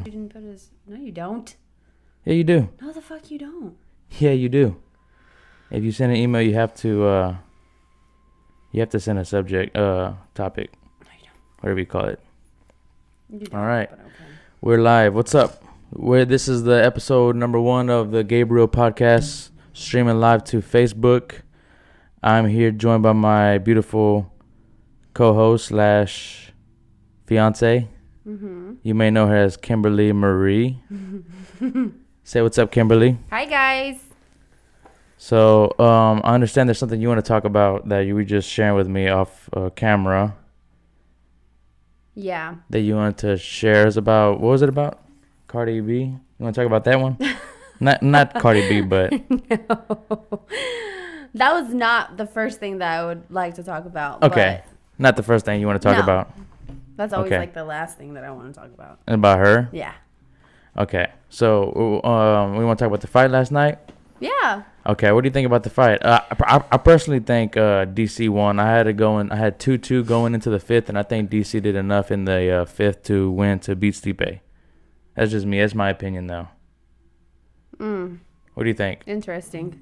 You didn't put his... No, you don't. Yeah, you do. No, the fuck you don't. Yeah, you do. If you send an email, you have to send a subject, topic. No, you don't. Whatever you call it. You don't, all right. Okay. We're live. What's up? This is the episode number 1 of the Gabriel podcast, streaming live to Facebook. I'm here joined by my beautiful co-host / fiance. Mm-hmm. You may know her as Kimberley Mariie. Say what's up, Kimberley. Hi, guys. So, I understand there's something you want to talk about that you were just sharing with me off camera. Yeah. That you wanted to share us about. What was it about? Cardi B? You want to talk about that one? not Cardi B, but... No. That was not the first thing that I would like to talk about. Okay. Not the first thing you want to talk about. That's always like the last thing that I want to talk about. About her? Yeah. Okay. So, we want to talk about the fight last night? Yeah. Okay. What do you think about the fight? I personally think DC won. I had 2-2 going into the 5th, and I think DC did enough in the 5th to win to beat Stipe. That's just me. That's my opinion, though. What do you think? Interesting.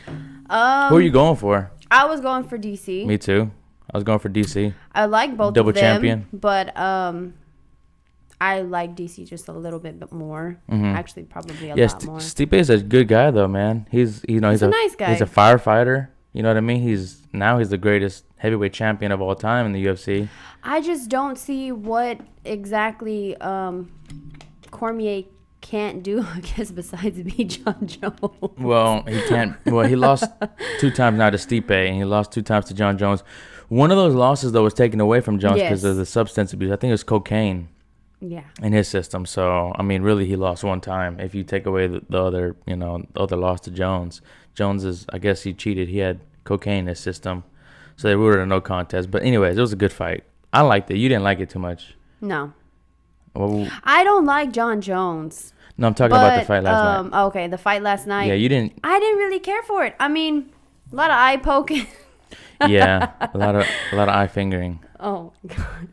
Who are you going for? I was going for DC. Me too. I was going for DC. I like both Double of them, champion. But I like DC just a little bit more. Mm-hmm. Actually, probably a lot more. Stipe is a good guy though, man. He's a nice guy. He's a firefighter. You know what I mean? He's the greatest heavyweight champion of all time in the UFC. I just don't see what exactly Cormier can't do, I guess, besides beat John Jones. Well, he can't. Well, he lost 2 times now to Stipe, and he lost 2 times to John Jones. One of those losses, though, was taken away from Jones because of the substance abuse. I think it was cocaine. Yeah. In his system. So, I mean, really, he lost 1 time. If you take away the other, the other loss to Jones. I guess he cheated. He had cocaine in his system. So they ruled it a no contest. But anyways, it was a good fight. I liked it. You didn't like it too much. No. Well, I don't like John Jones. No, I'm talking about the fight last night. Okay, the fight last night. Yeah, you didn't. I didn't really care for it. I mean, a lot of eye poking. Yeah, a lot of eye fingering. Oh God.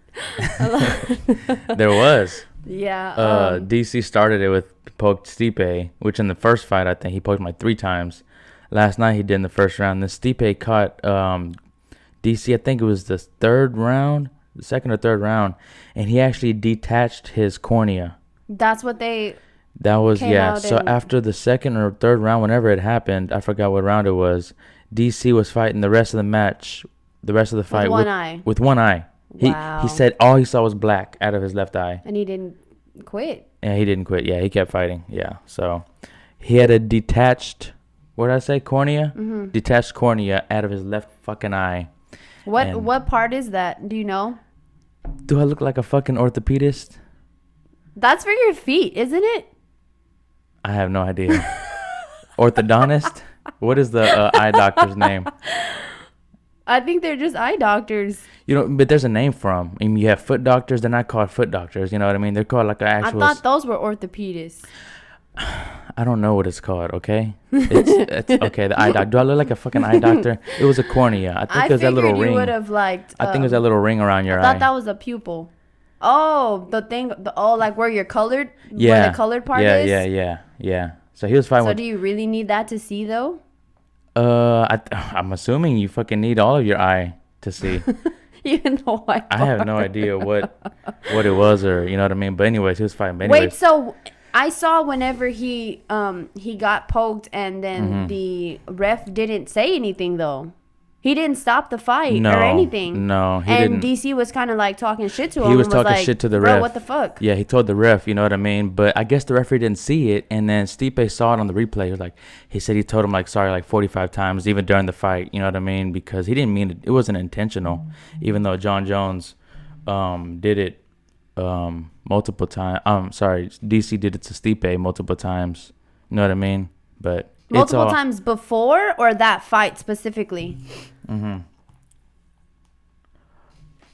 There was. Yeah. DC started it with poked Stipe, which in the first fight I think he poked him like 3 times. Last night he did in the first round. Then Stipe caught DC. I think it was the 3rd round, the 2nd or 3rd round, and he actually detached his cornea. That's what they. That was So after the 2nd or 3rd round, whenever it happened, I forgot what round it was. DC was fighting the rest of the match, the rest of the fight with one eye. Wow. He said all he saw was black out of his left eye. And he didn't quit. Yeah, he didn't quit. Yeah, he kept fighting. Yeah, so he had a detached, what did I say, cornea? Mm-hmm. Detached cornea out of his left fucking eye. What part is that? Do you know? Do I look like a fucking orthopedist? That's for your feet, isn't it? I have no idea. Orthodontist? What is the eye doctor's name? I think they're just eye doctors. But there's a name for them. I mean, you have foot doctors. They're not called foot doctors. You know what I mean? They're called like an actual... I thought those were orthopedists. I don't know what it's called, okay? It's okay, the eye doctor. Do I look like a fucking eye doctor? It was a cornea. I think it was that little ring. You would have liked... I think it was that little ring around your eye. I thought that was a pupil. Oh, the thing... like where you're colored? Yeah. Where the colored part is? Yeah. So he was fighting So do you really need that to see, though? I'm assuming you fucking need all of your eye to see. Even though I have no idea what it was, or you know what I mean. But anyways, he was fighting. But anyways. Wait, so I saw whenever he got poked, and then the ref didn't say anything though. He didn't stop the fight or anything. No, he didn't. And DC was kind of like talking shit to him. He was talking shit to the ref. Bro, what the fuck? Yeah, he told the ref, you know what I mean? But I guess the referee didn't see it, and then Stipe saw it on the replay. He said he told him sorry 45 times, even during the fight, you know what I mean? Because he didn't mean it. It wasn't intentional, even though John Jones did it multiple times. DC did it to Stipe multiple times. You know what I mean? But multiple times before or that fight specifically? Mm-hmm.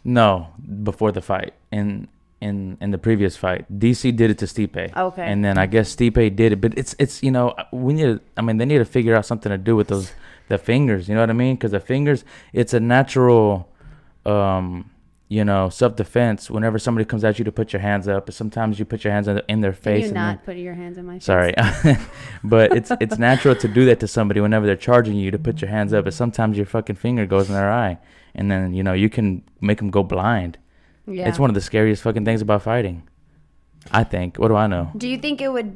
No, before the fight. In the previous fight, DC did it to Stipe. Okay. And then I guess Stipe did it, but it's they need to figure out something to do with the fingers. You know what I mean? Because the fingers, it's a natural self-defense, whenever somebody comes at you to put your hands up, sometimes you put your hands in their face. Can you not put your hands in my face? Sorry. But it's natural to do that to somebody whenever they're charging you to put your hands up. But sometimes your fucking finger goes in their eye. And then, you can make them go blind. Yeah. It's one of the scariest fucking things about fighting, I think. What do I know? Do you think it would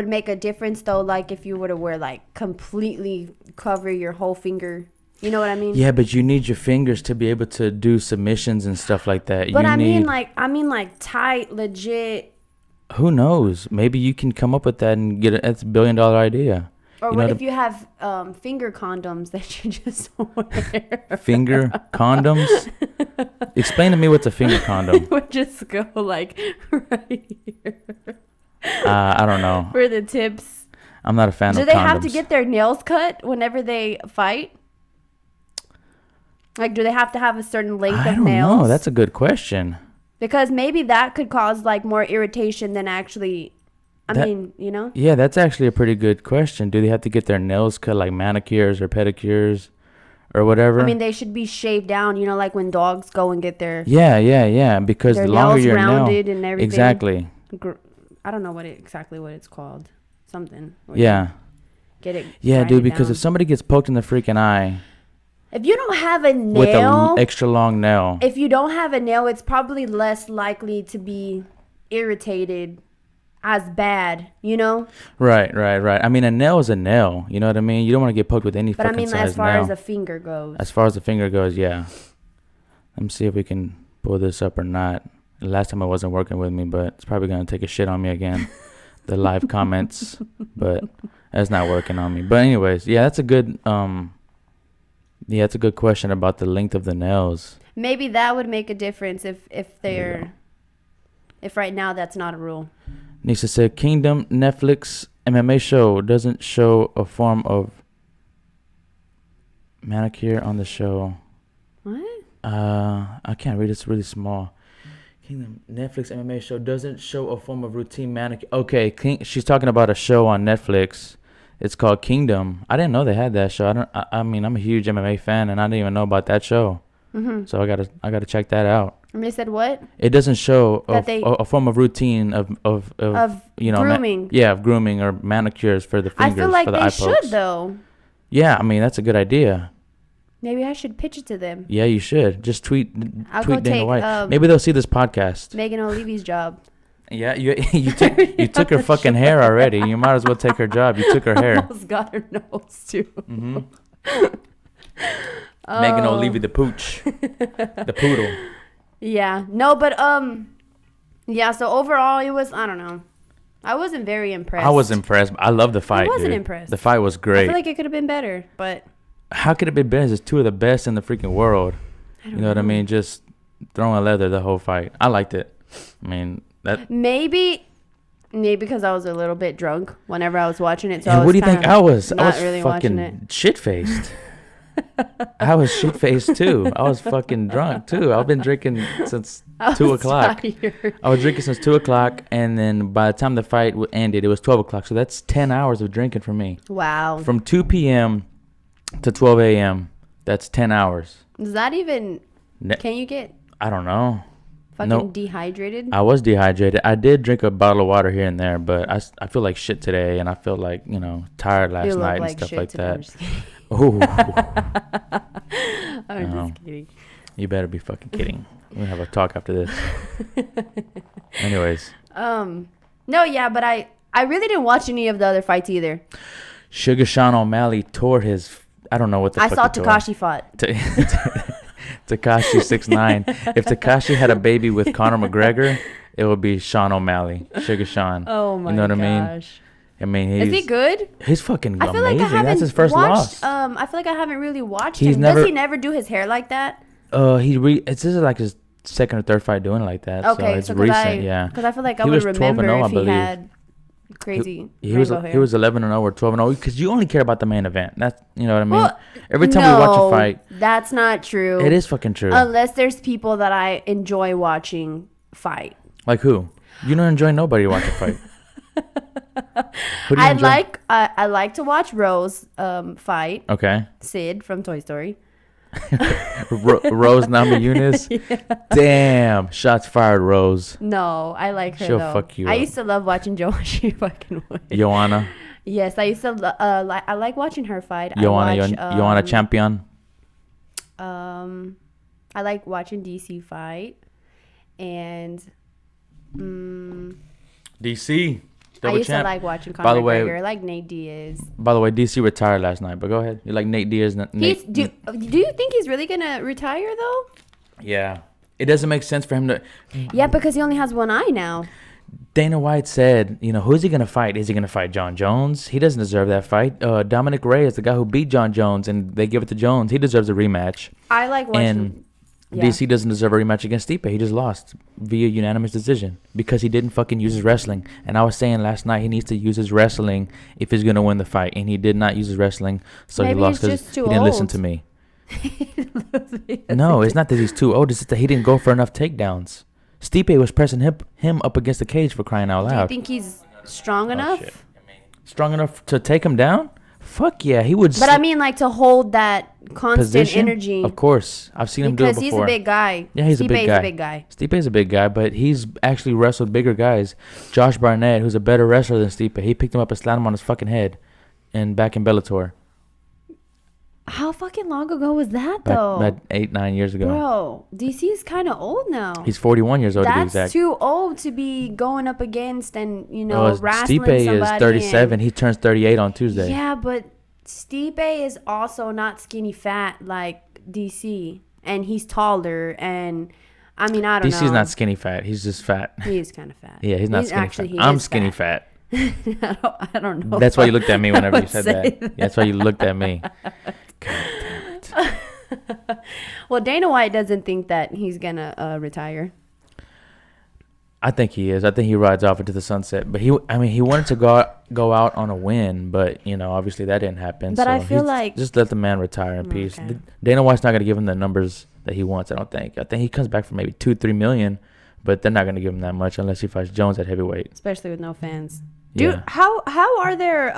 make a difference, though, like if you were to wear, like, completely cover your whole finger? You know what I mean? Yeah, but you need your fingers to be able to do submissions and stuff like that. But I mean like tight, legit. Who knows? Maybe you can come up with that and that's $1 billion idea. Or what if you have finger condoms that you just wear? Finger condoms? Explain to me what's a finger condom. It would just go like right here. I don't know. For the tips. I'm not a fan of condoms. Do they have to get their nails cut whenever they fight? Like, do they have to have a certain length of nails? I don't know. That's a good question. Because maybe that could cause, like, more irritation than actually, Yeah, that's actually a pretty good question. Do they have to get their nails cut, like manicures or pedicures or whatever? I mean, they should be shaved down, like when dogs go and get their... Yeah. Because the longer your nail... rounded and everything. Exactly. I don't know exactly what it's called. Something. Yeah. Get it. Yeah, dude, because if somebody gets poked in the freaking eye... If you don't have a nail... With an extra long nail. If you don't have a nail, it's probably less likely to be irritated as bad, Right. I mean, a nail is a nail. You know what I mean? You don't want to get poked with any fucking size nail. But I mean, as far as the finger goes. As far as the finger goes, yeah. Let me see if we can pull this up or not. The last time it wasn't working with me, but it's probably going to take a shit on me again. The live comments. But that's not working on me. But anyways, yeah, that's a good... Yeah, it's a good question about the length of the nails. Maybe that would make a difference if right now that's not a rule. Nisa said, Kingdom Netflix MMA show doesn't show a form of manicure on the show. What? I can't read. It's really small. Kingdom Netflix MMA show doesn't show a form of routine manicure. Okay, she's talking about a show on Netflix. It's called Kingdom. I didn't know they had that show. I mean, I'm a huge MMA fan, and I didn't even know about that show. Mm-hmm. So I gotta check that out. And they said what? It doesn't show a form of routine of grooming. Of grooming or manicures for the fingers. I feel like for the they eye should pokes. though. Yeah, I mean that's a good idea. Maybe I should pitch it to them. Yeah, you should. Just tweet Dana White. Maybe they'll see this podcast. Megan O'Leary's job. Yeah, you took her fucking hair already. You might as well take her job. You took her hair. I almost got her nose too. Mm-hmm. Megan O'Leary, the pooch, the poodle. Yeah, no, but yeah. So overall, it was, I don't know. I wasn't very impressed. I was impressed. I love the fight. I wasn't impressed. The fight was great. I feel like it could have been better, but how could it be better? It's two of the best in the freaking world. You know what I mean? Just throwing leather the whole fight. I liked it. I mean that maybe because I was a little bit drunk whenever I was watching it. So and what do you think I was? I was really fucking shit faced. I was shit faced too. I was fucking drunk too. I've been drinking since 2 o'clock. Tired. I was drinking since 2 o'clock, and then by the time the fight ended, it was 12 o'clock. So that's 10 hours of drinking for me. Wow. From 2 p.m. to 12 a.m. That's 10 hours. Is that even? Can you get? I don't know. Fucking dehydrated? I was dehydrated. I did drink a bottle of water here and there, but I feel like shit today, and I feel like, tired last night and stuff like that. Oh. I'm just kidding. You better be fucking kidding. We'll have a talk after this. Anyways. No, yeah, but I really didn't watch any of the other fights either. Sugar Sean O'Malley tore his... I don't know what the fuck I saw Tekashi fought. Tekashi 6'9". If Tekashi had a baby with Conor McGregor, it would be Sean O'Malley, Sugar Sean. Oh my gosh. You know what I mean? I mean, is he good? He's fucking amazing. That's his first loss. I feel like I haven't really watched him. Does he never do his hair like that? This is like his second or third fight doing it like that. Okay, so it's recent. Yeah. Because I feel like I would remember if he had crazy. He was 11-0 or 12-0 because you only care about the main event. That's you know what I mean. Well, every time we watch a fight, that's not true. It is fucking true. Unless there's people that I enjoy watching fight. Like who? You don't enjoy nobody watch a fight. I like to watch Rose fight. Okay. Sid from Toy Story. Rose Namajunas. Yeah. Damn, shots fired, Rose. No, I like her. She'll though. fuck you I up. used to love watching She fucking would. Joanna. Yes, I used to. I like watching her fight. Joanna Champion. I like watching DC fight, and DC. I used to like watching Conor McGregor. I like Nate Diaz. By the way, DC retired last night, but go ahead. You like Nate Diaz? Do you think he's really gonna retire though? Yeah, it doesn't make sense for him to. Yeah, because he only has one eye now. Dana White said, who's he gonna fight? Is he gonna fight John Jones? He doesn't deserve that fight. Dominic Reyes, the guy who beat John Jones, and they give it to Jones. He deserves a rematch. I like watching. And DC doesn't deserve a rematch against Stipe. He just lost via unanimous decision because he didn't fucking use his wrestling. And I was saying last night he needs to use his wrestling if he's gonna win the fight, and he did not use his wrestling, so Maybe he lost because he didn't listen to me. No, it's not that he's too old. It's just that he didn't go for enough takedowns. Stipe was pressing him up against the cage, for crying out loud. Do you think he's strong enough? Shit. Strong enough to take him down? Fuck yeah, he would. But I mean, like, to hold that constant energy. Of course, I've seen him do it before. Because he's a big guy. Yeah, he's a big guy. Stipe's a big guy, but he's actually wrestled bigger guys. Josh Barnett, who's a better wrestler than Stipe, he picked him up and slammed him on his fucking head, and back in Bellator. How fucking long ago was that, though? About 8-9 years ago. Bro, DC's kind of old now. He's 41 years old to be exact. That's too old to be going up against and, wrestling Stipe somebody. Is 37. He turns 38 on Tuesday. Yeah, but Stipe is also not skinny fat like DC. And he's taller. And, I mean, I don't know. DC's not skinny fat. He's just fat. He is kind of fat. Yeah, he's not skinny fat. I'm skinny fat. I don't know. That's why you looked at me whenever you said that. That's why you looked at me. God damn it. Well, Dana White doesn't think that he's gonna retire. I think he is. I think he rides off into the sunset. But he wanted to go out on a win, but obviously that didn't happen. But so I feel like just let the man retire in peace. Dana White's not gonna give him the numbers that he wants. I don't think. I think he comes back for maybe 2-3 million, but they're not gonna give him that much unless he fights Jones at heavyweight. Especially with no fans. Dude, how are their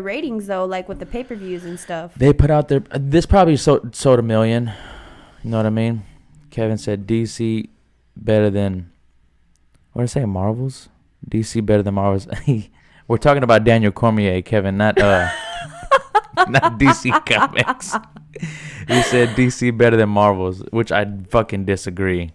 ratings though, like with the pay-per-views and stuff? They put out their this probably sold 1 million. You know what I mean? Kevin said DC better than what did I say? Marvels? DC better than Marvels. We're talking about Daniel Cormier, Kevin, not not DC Comics. He said DC better than Marvels, which I fucking disagree.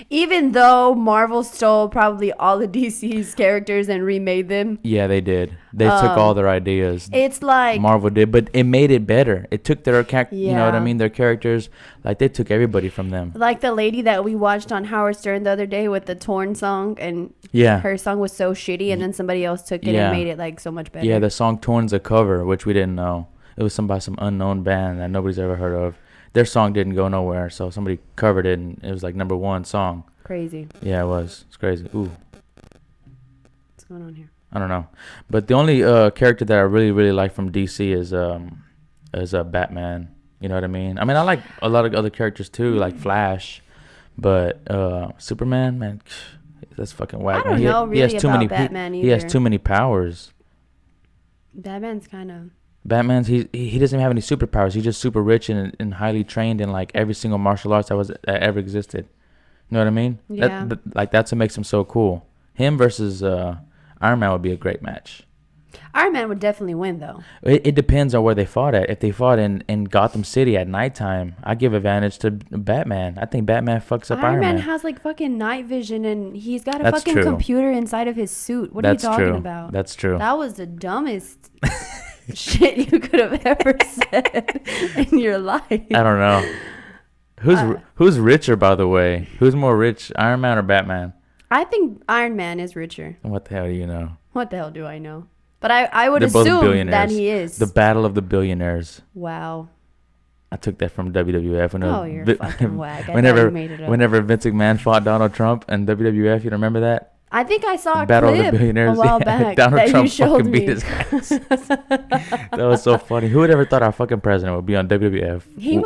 Even though Marvel stole probably all of DC's characters and remade them. Yeah, they did. They took all their ideas. It's like Marvel did, but it made it better. It took their you know what I mean? Their characters, like they took everybody from them. Like the lady that we watched on Howard Stern the other day with the Torn song, and her song was so shitty, and then somebody else took it and made it like so much better. Yeah, the song Torn's a cover, which we didn't know. It was by some unknown band that nobody's ever heard of. Their song didn't go nowhere, so somebody covered it, and it was like #1 song. Crazy. Yeah, it was. It's crazy. Ooh. What's going on here? I don't know. But the only character that I really, really like from DC is Batman. You know what I mean? I mean, I like a lot of other characters too, like Flash. But Superman, man, that's fucking whack. I don't know really about Batman either. He has too many powers. Batman's kind of... He doesn't have any superpowers. He's just super rich and highly trained in like every single martial arts that ever existed. You know what I mean? Yeah. That's what makes him so cool. Him versus Iron Man would be a great match. Iron Man would definitely win, though. It depends on where they fought at. If they fought in Gotham City at nighttime, I give advantage to Batman. I think Batman fucks up Iron Man. Iron Man has like fucking night vision, and he's got a fucking computer inside of his suit. What are you talking about? That's true. That was the dumbest shit you could have ever said in your life. I don't know. Who's richer, by the way? Who's more rich, Iron Man or Batman? I think Iron Man is richer. What the hell do you know? What the hell do I know? But I would assume that he is. The battle of the billionaires. Wow. I took that from WWF. You're fucking whack. You made it up. Whenever Vince McMahon fought Donald Trump and WWF, you remember that? I think I saw a Battle clip of the Billionaires. a while back Donald that Trump you showed fucking me. beat his ass. That was so funny. Who would ever thought our fucking president would be on WWF? He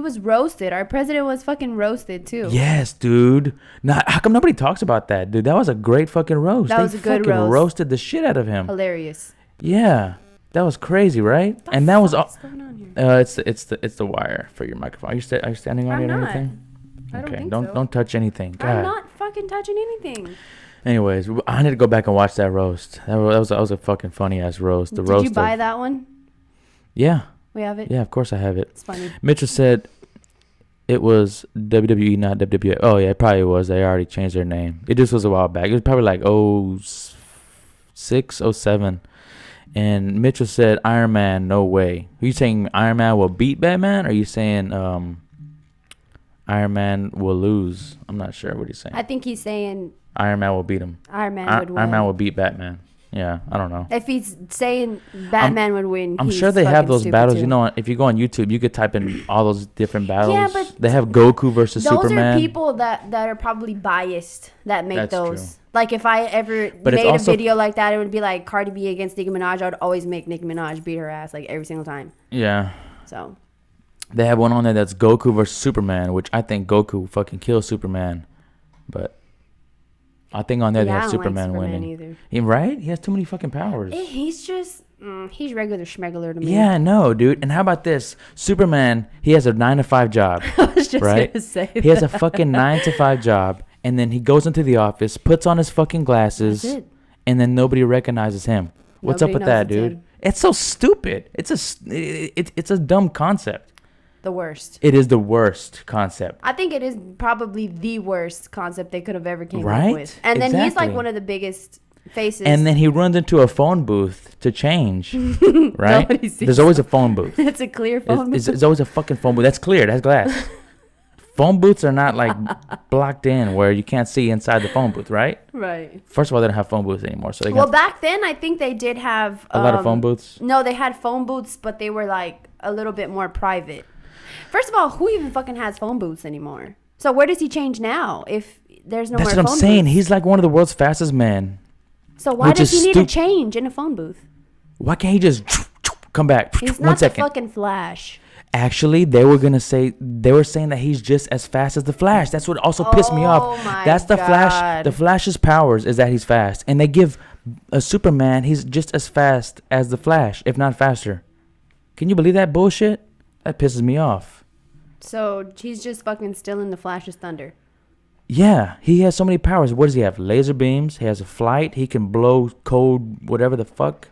was roasted. Our president was fucking roasted too. Yes, dude. How come nobody talks about that, dude? That was a great fucking roast. That was a good roast. Roasted the shit out of him. Hilarious. Yeah. That was crazy, right? And that was all. What's going on here? It's the wire for your microphone. Are you standing on it or anything? I don't think so. Don't touch anything. God. I'm not fucking touching anything. Anyways, I need to go back and watch that roast. That was a fucking funny ass roast. Did you buy that one? Yeah. We have it? Yeah, of course I have it. It's funny. Mitchell said it was WWE, not WWE. Oh, yeah, it probably was. They already changed their name. It just was a while back. It was probably like 06, 07. And Mitchell said, Iron Man, no way. Are you saying Iron Man will beat Batman? Or are you saying Iron Man will lose? I'm not sure what he's saying. I think he's saying Iron Man will beat him. Iron Man would win. Iron Man will beat Batman. Yeah, I don't know. If he's saying Batman would win, I'm sure they have those battles. Too. You know, if you go on YouTube, you could type in all those different battles. Yeah, but they have Goku versus Superman. Those are people that are probably biased that make those. True. Like if I ever made a video like that, it would be like Cardi B against Nicki Minaj. I would always make Nicki Minaj beat her ass like every single time. Yeah. So. They have one on there that's Goku versus Superman, which I think Goku fucking kills Superman, but. I think on there they have Superman winning. Either. Right? He has too many fucking powers. He's just he's regular schmegular to me. Yeah, no, dude. And how about this? Superman, he has a 9-to-5 job. I was just gonna say he has a fucking 9-to-5 job, and then he goes into the office, puts on his fucking glasses, and then nobody recognizes him. What's up with that, dude? It's so stupid. It's a dumb concept. The worst. It is the worst concept. I think it is probably the worst concept they could have ever came up with. And then he's like one of the biggest faces. And then he runs into a phone booth to change, right? There's always a phone booth. It's a clear phone booth. It's always a fucking phone booth. That's clear. That's glass. Phone booths are not like blocked in where you can't see inside the phone booth, right? Right. First of all, they don't have phone booths anymore. So back then, I think they did have a lot of phone booths. No, they had phone booths, but they were like a little bit more private. First of all, who even fucking has phone booths anymore? So where does he change now if there's no more phone booths? That's what I'm saying. He's like one of the world's fastest men. So why does he need to change in a phone booth? Why can't he just come back? He's not the fucking Flash. Actually, they were saying that he's just as fast as the Flash. That's what also pissed me off. That's the Flash. The Flash's powers is that he's fast, and they give a Superman he's just as fast as the Flash, if not faster. Can you believe that bullshit? That pisses me off. So he's just fucking stealing the Flash's thunder. Yeah, he has so many powers. What does he have? Laser beams. He has a flight. He can blow cold, whatever the fuck.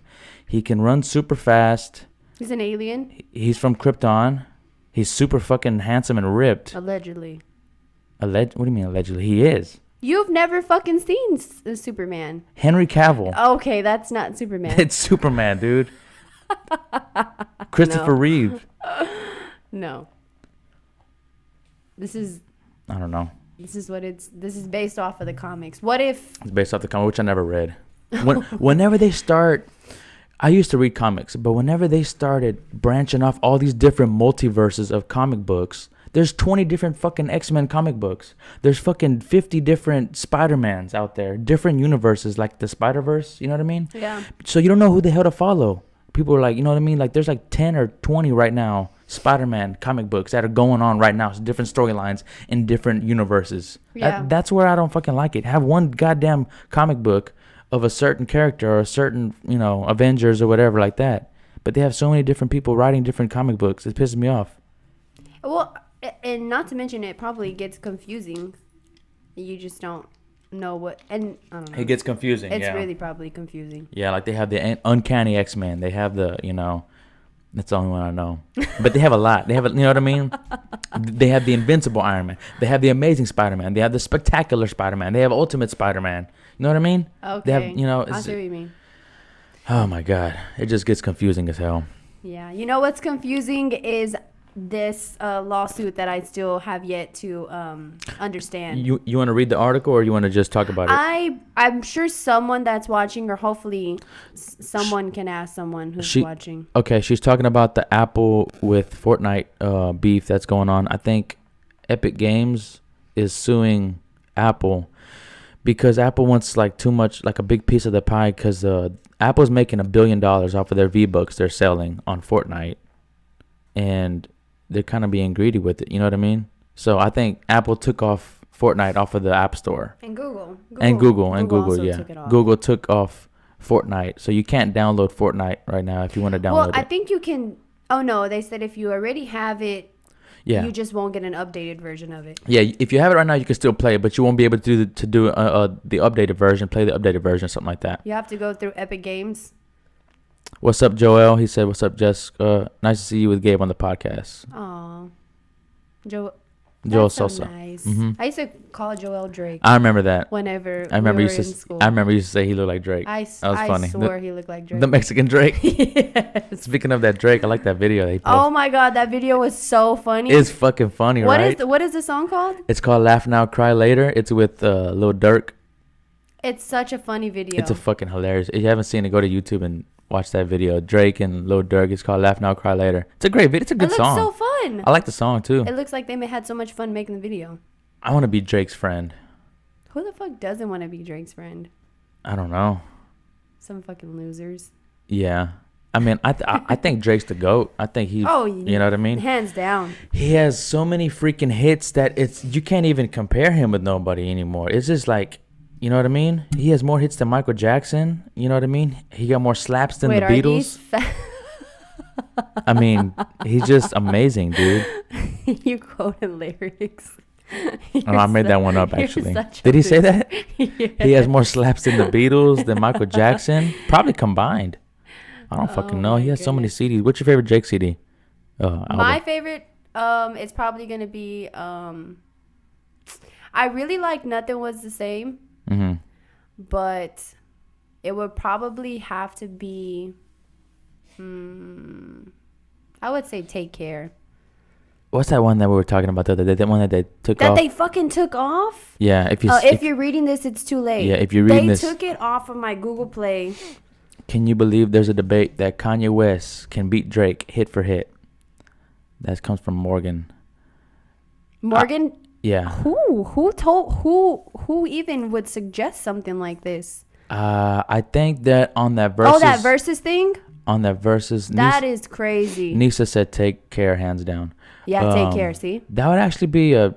He can run super fast. He's an alien. He's from Krypton. He's super fucking handsome and ripped. Allegedly. What do you mean allegedly? He is. You've never fucking seen Superman. Henry Cavill. Okay, that's not Superman. It's Superman, dude. Christopher Reeve. No. This is. I don't know. This is based off of the comics. What if? It's based off the comic, which I never read. Whenever they start, I used to read comics, but whenever they started branching off all these different multiverses of comic books, there's 20 different fucking X-Men comic books. There's fucking 50 different Spider-Mans out there, different universes like the Spider-Verse. You know what I mean? Yeah. So you don't know who the hell to follow. People are like, you know what I mean? Like there's like 10 or 20 right now Spider-Man comic books that are going on right now. It's different storylines in different universes. Yeah. That's where I don't fucking like it. Have one goddamn comic book of a certain character or a certain, Avengers or whatever like that. But they have so many different people writing different comic books. It pisses me off. Well, and not to mention it probably gets confusing. You just don't know what, and I don't know. It gets confusing. It's really probably confusing. Yeah, like they have the Uncanny X-Men. They have the, that's the only one I know. But they have a lot. They have, you know what I mean? They have the Invincible Iron Man. They have the Amazing Spider-Man. They have the Spectacular Spider-Man. They have Ultimate Spider-Man. You know what I mean? Okay. They have, I see what you mean. Oh my God. It just gets confusing as hell. Yeah. You know what's confusing is this lawsuit that I still have yet to understand. You want to read the article or you want to just talk about it? I'm sure someone that's watching, or hopefully someone can ask someone who's watching. Okay, she's talking about the Apple with Fortnite beef that's going on. I think Epic Games is suing Apple because Apple wants like too much, like a big piece of the pie, because Apple's making $1 billion off of their V-Bucks they're selling on Fortnite, and they're kind of being greedy with it. You know what I mean? So I think Apple took off Fortnite off of the App Store. And Google. Google, yeah. Google took off Fortnite. So you can't download Fortnite right now if you want to download it. Well, I think you can. Oh no, they said if you already have it, yeah, you just won't get an updated version of it. Yeah, if you have it right now, you can still play it, but you won't be able to do the updated version, play the updated version, something like that. You have to go through Epic Games. What's up, Joel? He said, "What's up, Jessica? Nice to see you with Gabe on the podcast." Aw, Joel so Sosa. Nice. Mm-hmm. I used to call Joel Drake. I remember that. Whenever I remember we you were used in to. school. I remember you used to say he looked like Drake. That was funny. I swore he looked like Drake. The Mexican Drake. Yes. Speaking of that Drake, I like that video they posted. Oh my god, that video was so funny. It's fucking funny, right? What is the song called? It's called "Laugh Now, Cry Later." It's with Lil Durk. It's such a funny video. It's a fucking hilarious. If you haven't seen it, go to YouTube and watch that video. Drake and Lil Durk. It's called "Laugh Now, Cry Later." It's a great video. It's a good song. It looks so fun. I like the song too. It looks like they had so much fun making the video. I want to be Drake's friend. Who the fuck doesn't want to be Drake's friend? I don't know. Some fucking losers. Yeah. I mean, I think Drake's the GOAT. I think he. Oh, you know what I mean? Hands down. He has so many freaking hits that you can't even compare him with nobody anymore. It's just like, you know what I mean? He has more hits than Michael Jackson. You know what I mean? He got more slaps than the Beatles. I mean, he's just amazing, dude. You quoted lyrics. Oh, I made that one up, actually. Did he say that? Yeah. He has more slaps than the Beatles, than Michael Jackson. Probably combined. I don't fucking know. He has so many CDs. What's your favorite Drake CD? My favorite, it's probably going to be, I really like Nothing Was the Same. Mm-hmm. But it would probably have to be, I would say Take Care. What's that one that we were talking about the other day? That one that they took off? That they fucking took off? Yeah. If you're reading this, it's too late. Yeah, if you're reading this. They took it off of my Google Play. Can you believe there's a debate that Kanye West can beat Drake hit for hit? That comes from Morgan. Morgan? Yeah. Who even would suggest something like this? I think that on that Versus. Oh, that Versus thing? On that Versus. That is crazy. Nisa said Take Care, hands down. Yeah, Take Care, see? That would actually be a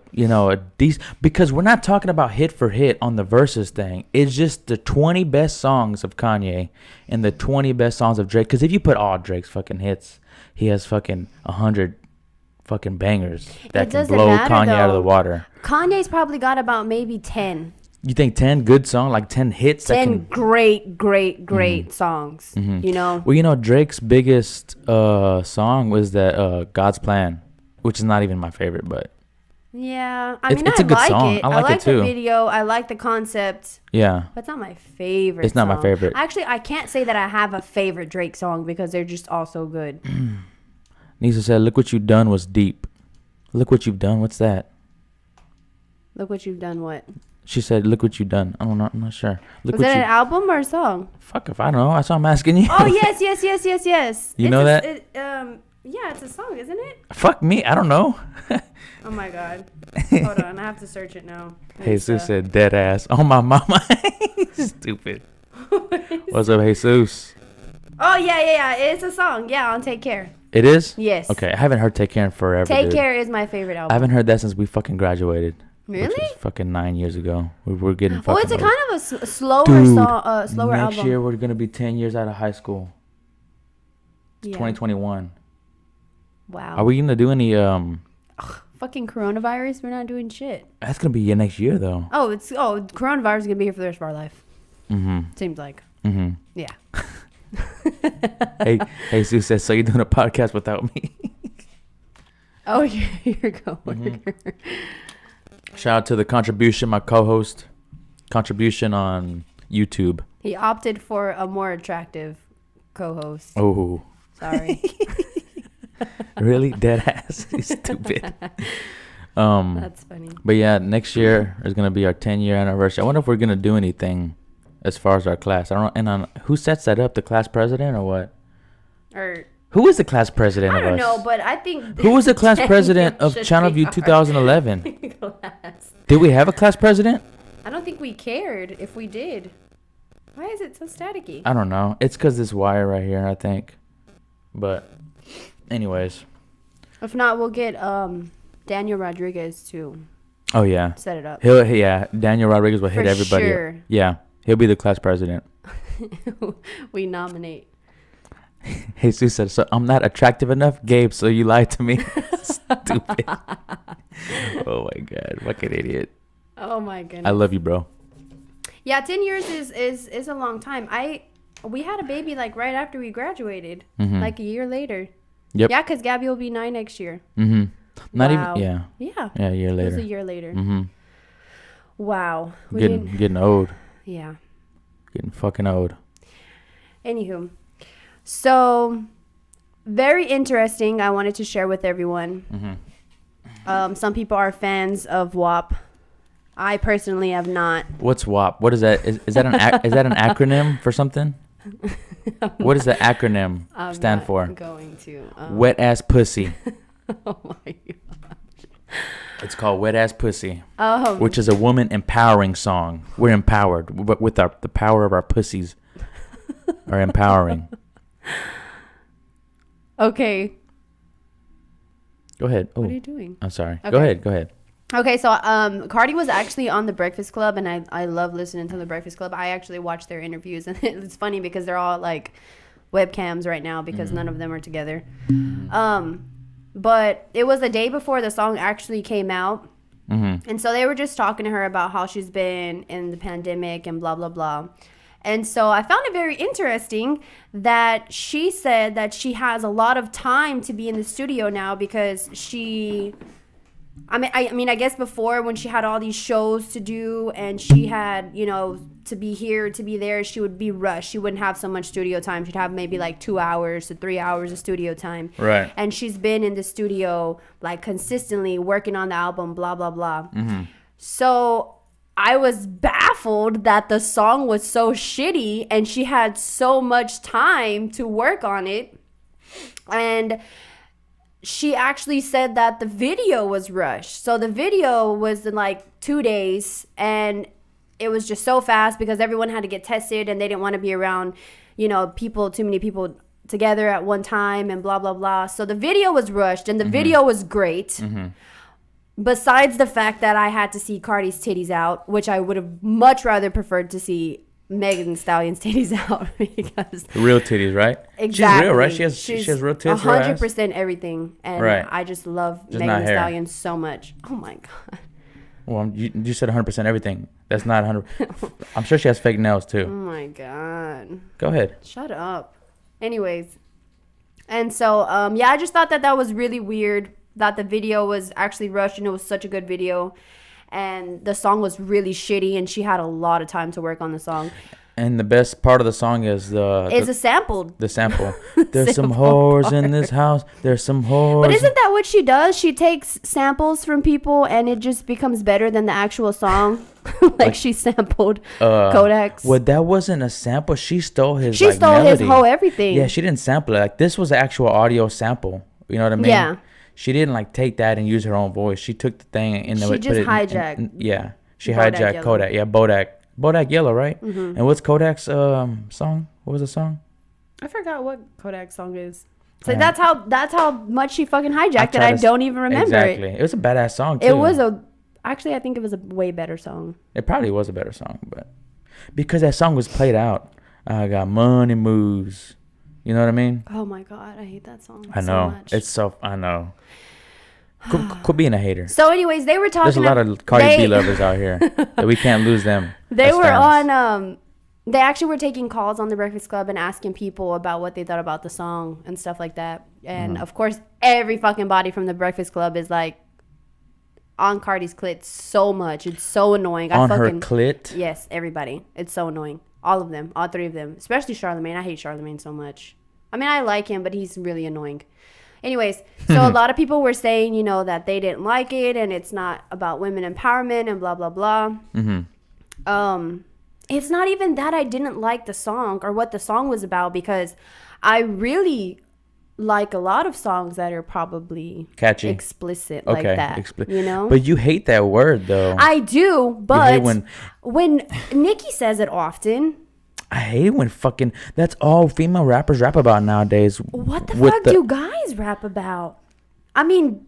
decent, because we're not talking about hit for hit on the Versus thing. It's just the 20 best songs of Kanye and the 20 best songs of Drake. Because if you put all Drake's fucking hits, he has fucking 100 fucking bangers that can blow Kanye out of the water. Kanye's probably got about maybe 10. You think 10 good songs, like 10 hits? 10 great songs, you know? Well, Drake's biggest song was that God's Plan, which is not even my favorite, but... Yeah, it's a good song. I like it too. The video. I like the concept. Yeah. But it's not my favorite It's not my favorite. Actually, I can't say that I have a favorite Drake song because they're just all so good. Nisa said, "Look What You've Done" was deep. Look What You've Done? What's that? Look What You've Done what? She said, "Look What You've Done." I'm not sure. Was that an album or a song? Fuck if I don't know. That's what I'm asking you. Oh, yes. You know that? Yeah, it's a song, isn't it? Fuck me. I don't know. Oh, my God. Hold on. I have to search it now. Jesus said, dead ass. Oh, my mama. Stupid. What's up, Jesus? Oh, yeah. It's a song. Yeah, on Take Care. It is? Yes. Okay, I haven't heard Take Care in forever, Take Care is my favorite album. I haven't heard that since we fucking graduated. Really? Which was fucking 9 years ago. We were getting fucking... Oh, it's a kind of a slower song, slower album. Next year, we're going to be 10 years out of high school. It's 2021. Wow. Are we going to do any... Fucking coronavirus? We're not doing shit. That's going to be next year, though. Coronavirus is going to be here for the rest of our life. Mm-hmm. Seems like. Mm-hmm. Yeah. Hey, Sue says, so you're doing a podcast without me? Oh, your coworker. Mm-hmm. Shout out to the contribution, my co-host. Contribution on YouTube. He opted for a more attractive co-host. Oh. Sorry. Really? Dead ass. He's stupid. That's funny. But yeah, next year is going to be our 10-year anniversary. I wonder if we're going to do anything as far as our class. I don't know. And who sets that up? The class president or what? Who is the class president of us? I don't know, but I think... Who was the class president of Channel View 2011? Did we have a class president? I don't think we cared if we did. Why is it so staticky? I don't know. It's because this wire right here, I think. But anyways. If not, we'll get Daniel Rodriguez to set it up. Daniel Rodriguez will hit everybody. Sure. Yeah, he'll be the class president. We nominate. Jesus said, so I'm not attractive enough, Gabe, so you lied to me. Stupid. Oh my God, fucking idiot. Oh my goodness. I love you, bro. Yeah, 10 years is a long time. We had a baby like right after we graduated, like a year later. Yep. Yeah, because Gabby will be 9 next year. Mm-hmm. Not wow. even. Yeah. Yeah. Yeah, a year later. It was a year later. Mm-hmm. Wow. Getting old. Yeah. Getting fucking old. Anywho, so very interesting. I wanted to share with everyone. Some people are fans of WAP. I personally have not. What's WAP? What is that? Is that an is that an acronym for something? What does the acronym stand for? I'm going to. Wet ass pussy. Oh my God. It's called Wet Ass Pussy, which is a woman empowering song. We're empowered with the power of our pussies are empowering. Okay. Go ahead. What are you doing? I'm sorry. Okay. Go ahead. Okay, so Cardi was actually on The Breakfast Club, and I love listening to The Breakfast Club. I actually watch their interviews, and it's funny because they're all like webcams right now because none of them are together. But it was the day before the song actually came out. And so they were just talking to her about how she's been in the pandemic and blah, blah, blah. And so I found it very interesting that she said that she has a lot of time to be in the studio now because I guess before when she had all these shows to do and she had, to be here, to be there, she would be rushed. She wouldn't have so much studio time. She'd have maybe like 2 hours to 3 hours of studio time. Right. And she's been in the studio like consistently working on the album, blah, blah, blah. So I was baffled that the song was so shitty and she had so much time to work on it. And she actually said that the video was rushed. So the video was in like 2 days and it was just so fast because everyone had to get tested and they didn't want to be around, too many people together at one time and blah, blah, blah. So the video was rushed and the video was great. Besides the fact that I had to see Cardi's titties out, which I would have much rather preferred to see Megan Thee Stallion's titties out because real titties, right? Exactly. She's real, right? She has real tits, 100% everything, and right. I just love just Megan Thee hair. Stallion so much. Oh my God. Well, you said 100% everything. That's not 100. I'm sure she has fake nails too. Oh my God. Go ahead. Shut up. Anyways, and so I just thought that was really weird that the video was actually rushed and it was such a good video. And the song was really shitty, and she had a lot of time to work on the song. And the best part of the song is a sample. The sample. There's some whores in this house. There's some whores. But isn't that what she does? She takes samples from people, and it just becomes better than the actual song. like she sampled Kodak's. Well, that wasn't a sample. She stole his. She stole melody. his whole everything. Yeah, she didn't sample it. Like this was an actual audio sample. You know what I mean? Yeah. She didn't take that and use her own voice. She took the thing and she just hijacked. Yeah, she Bodak hijacked Yellow. Kodak. Yeah, Bodak Yellow, right? And what's Kodak's song? What was the song? I forgot what Kodak's song is. So that's how much she fucking hijacked it. I don't even remember exactly. It was a badass song too. It was actually I think it was a way better song. It probably was a better song, but because that song was played out, I got money moves. You know what I mean? Oh my God, I hate that song. I know. So much. I know. Quit being a hater. So, anyways, they were talking. There's a lot of Cardi B lovers out here that we can't lose them. They were fans. They actually were taking calls on The Breakfast Club and asking people about what they thought about the song and stuff like that. And of course, every fucking body from The Breakfast Club is like on Cardi's clit so much. It's so annoying. Her clit? Yes, everybody. It's so annoying. All of them. All three of them. Especially Charlamagne. I hate Charlamagne so much. I mean, I like him, but he's really annoying. Anyways, so a lot of people were saying, that they didn't like it and it's not about women empowerment and blah, blah, blah. It's not even that I didn't like the song or what the song was about because I really like a lot of songs that are probably catchy, explicit like that, But you hate that word, though. I do, but when Nicki says it often. I hate it when that's all female rappers rap about nowadays. What the fuck do guys rap about? I mean,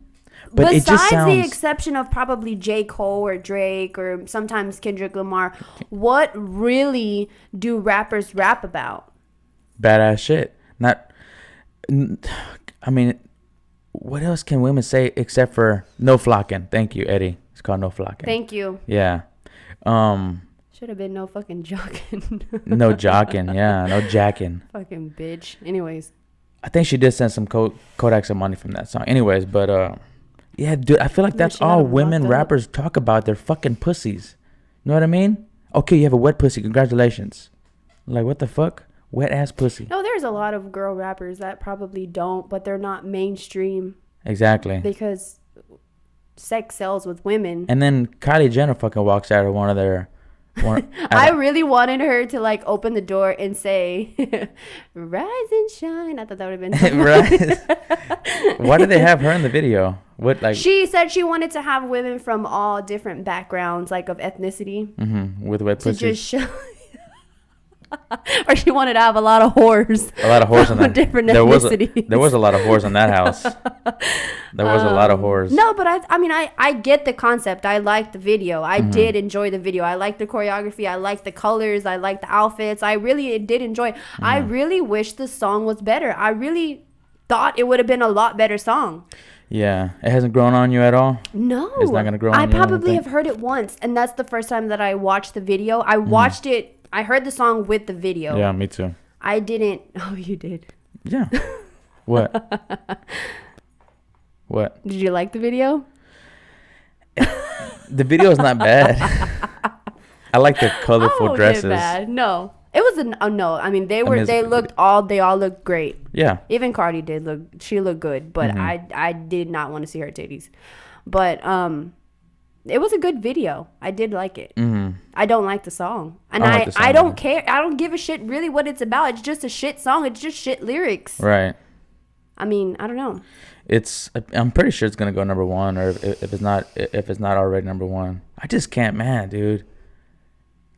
But besides it just sounds... the exception of probably J. Cole or Drake or sometimes Kendrick Lamar, what really do rappers rap about? Badass shit. Not... I mean, what else can women say except for no flocking? Thank you, Eddie. It's called no flocking. Thank you. Yeah. Should have been no fucking jocking. No jocking. Yeah, no jacking. Fucking bitch. Anyways. I think she did send some Kodak some money from that song. Anyways, but yeah, dude, I feel like that's all women rappers talk about. They're fucking pussies. You know what I mean? Okay, you have a wet pussy. Congratulations. Like, what the fuck? Wet ass pussy. No, there's a lot of girl rappers that probably don't, but they're not mainstream. Exactly. Because sex sells with women. And then Kylie Jenner fucking walks out of one of their... I really wanted her to like open the door and say rise and shine. I thought that would have been so right. Why did they have her in the video? What, like, she said she wanted to have women from all different backgrounds, like of ethnicity, with wet pussy, to just show or she wanted to have a lot of whores. A lot of whores on that. Different ethnicities. There was a lot of whores in that house. There was a lot of whores. No, but I mean, I get the concept. I liked the video. I did enjoy the video. I liked the choreography. I liked the colors. I liked the outfits. I really did enjoy it. I really wish the song was better. I really thought it would have been a lot better song. Yeah. It hasn't grown on you at all? No. It's not going to grow on you? I probably have heard it once, and that's the first time that I watched the video. I watched it. I heard the song with the video. Yeah, me too. I didn't. Oh, you did? Yeah. What? What? Did you like the video? The video is not bad. I like the colorful dresses. Bad. No. It was no. I mean, they all looked great. Yeah. Even Cardi did look. She looked good, but I did not want to see her titties. But it was a good video. I did like it. I don't like the song. And I don't care. I don't give a shit really what it's about. It's just a shit song. It's just shit lyrics. Right. I mean, I don't know. I'm pretty sure it's going to go number one, or if it's not already number one. I just can't, man, dude.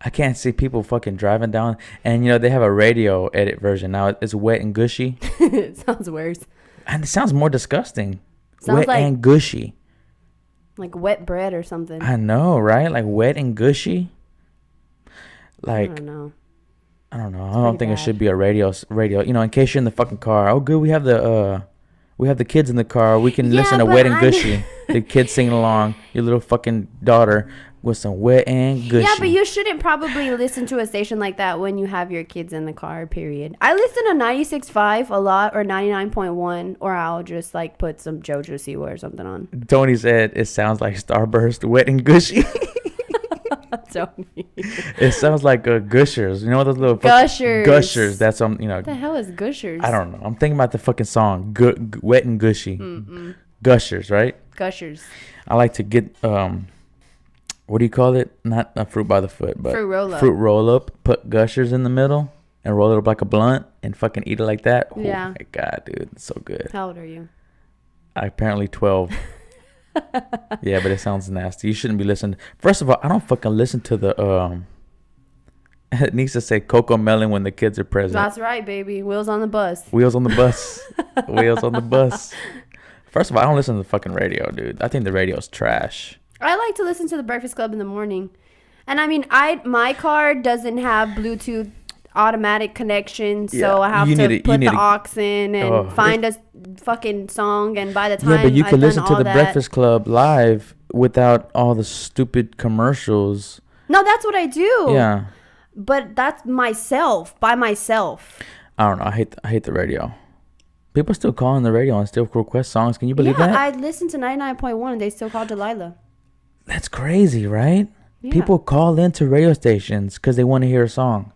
I can't see people fucking driving down. And, you know, they have a radio edit version now. It's wet and gushy. It sounds worse. And it sounds more disgusting. Sounds wet and gushy. Like wet bread or something. I know, right? Like wet and gushy. Like, I don't know. I don't think it should be a radio. You know, in case you're in the fucking car. Oh, good. We have the kids in the car. We can listen to wet and gushy. The kids singing along. Your little fucking daughter with some wet and gushy. Yeah, but you shouldn't probably listen to a station like that when you have your kids in the car, period. I listen to 96.5 a lot, or 99.1, or I'll just like put some JoJo Siwa or something on. Tony said it sounds like Starburst, wet and gushy. Tony. It sounds like Gushers. You know those little Gushers. Gushers. That's you know. What the hell is Gushers? I don't know. I'm thinking about the fucking song, wet and gushy. Gushers, right? Gushers. I like to get what do you call it? Not a fruit by the foot, but fruit roll up. Put Gushers in the middle and roll it up like a blunt and fucking eat it like that. Yeah. Oh my god, dude, it's so good. How old are you? Apparently 12. Yeah, but it sounds nasty. You shouldn't be listening. First of all, I don't fucking listen to the it needs to say Coco Melon when the kids are present. That's right, baby. Wheels on the bus. Wheels on the bus. Wheels on the bus. First of all, I don't listen to the fucking radio, dude. I think the radio's trash. I like to listen to the Breakfast Club in the morning. And I mean, my car doesn't have Bluetooth automatic connection, so I have to put the aux in and find a fucking song, and by the time but you can listen to the Breakfast Club live without all the stupid commercials. No, that's what I do. Yeah. But that's by myself. I don't know. I hate the radio. People still call on the radio and still request songs. Can you believe that? I listened to 99.1 and they still call Delilah. That's crazy, right? Yeah. People call into radio stations because they want to hear a song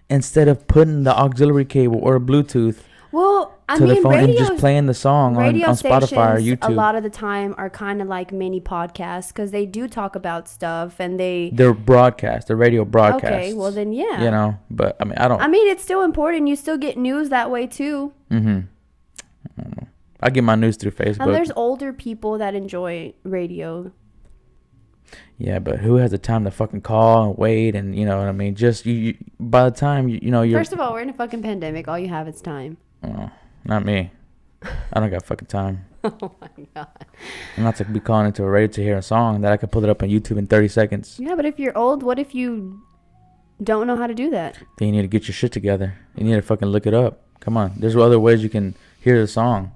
instead of putting the auxiliary cable or Bluetooth to the phone and just playing the song on Spotify or YouTube. A lot of the time are kind of like mini podcasts because they do talk about stuff and they're broadcast, they're radio broadcasts. Okay, well then yeah. You know, but I mean it's still important. You still get news that way too. Mm-hmm. I don't know. I get my news through Facebook. And there's older people that enjoy radio. Yeah, but who has the time to fucking call and wait and you know what I mean? Just you by the time you know you're. First of all, we're in a fucking pandemic. All you have is time. Oh, not me. I don't got fucking time. Oh my god. I'm not to be calling into a radio to hear a song that I could pull it up on YouTube in 30 seconds. Yeah, but if you're old, what if you don't know how to do that? Then you need to get your shit together. You need to fucking look it up. Come on. There's other ways you can hear the song.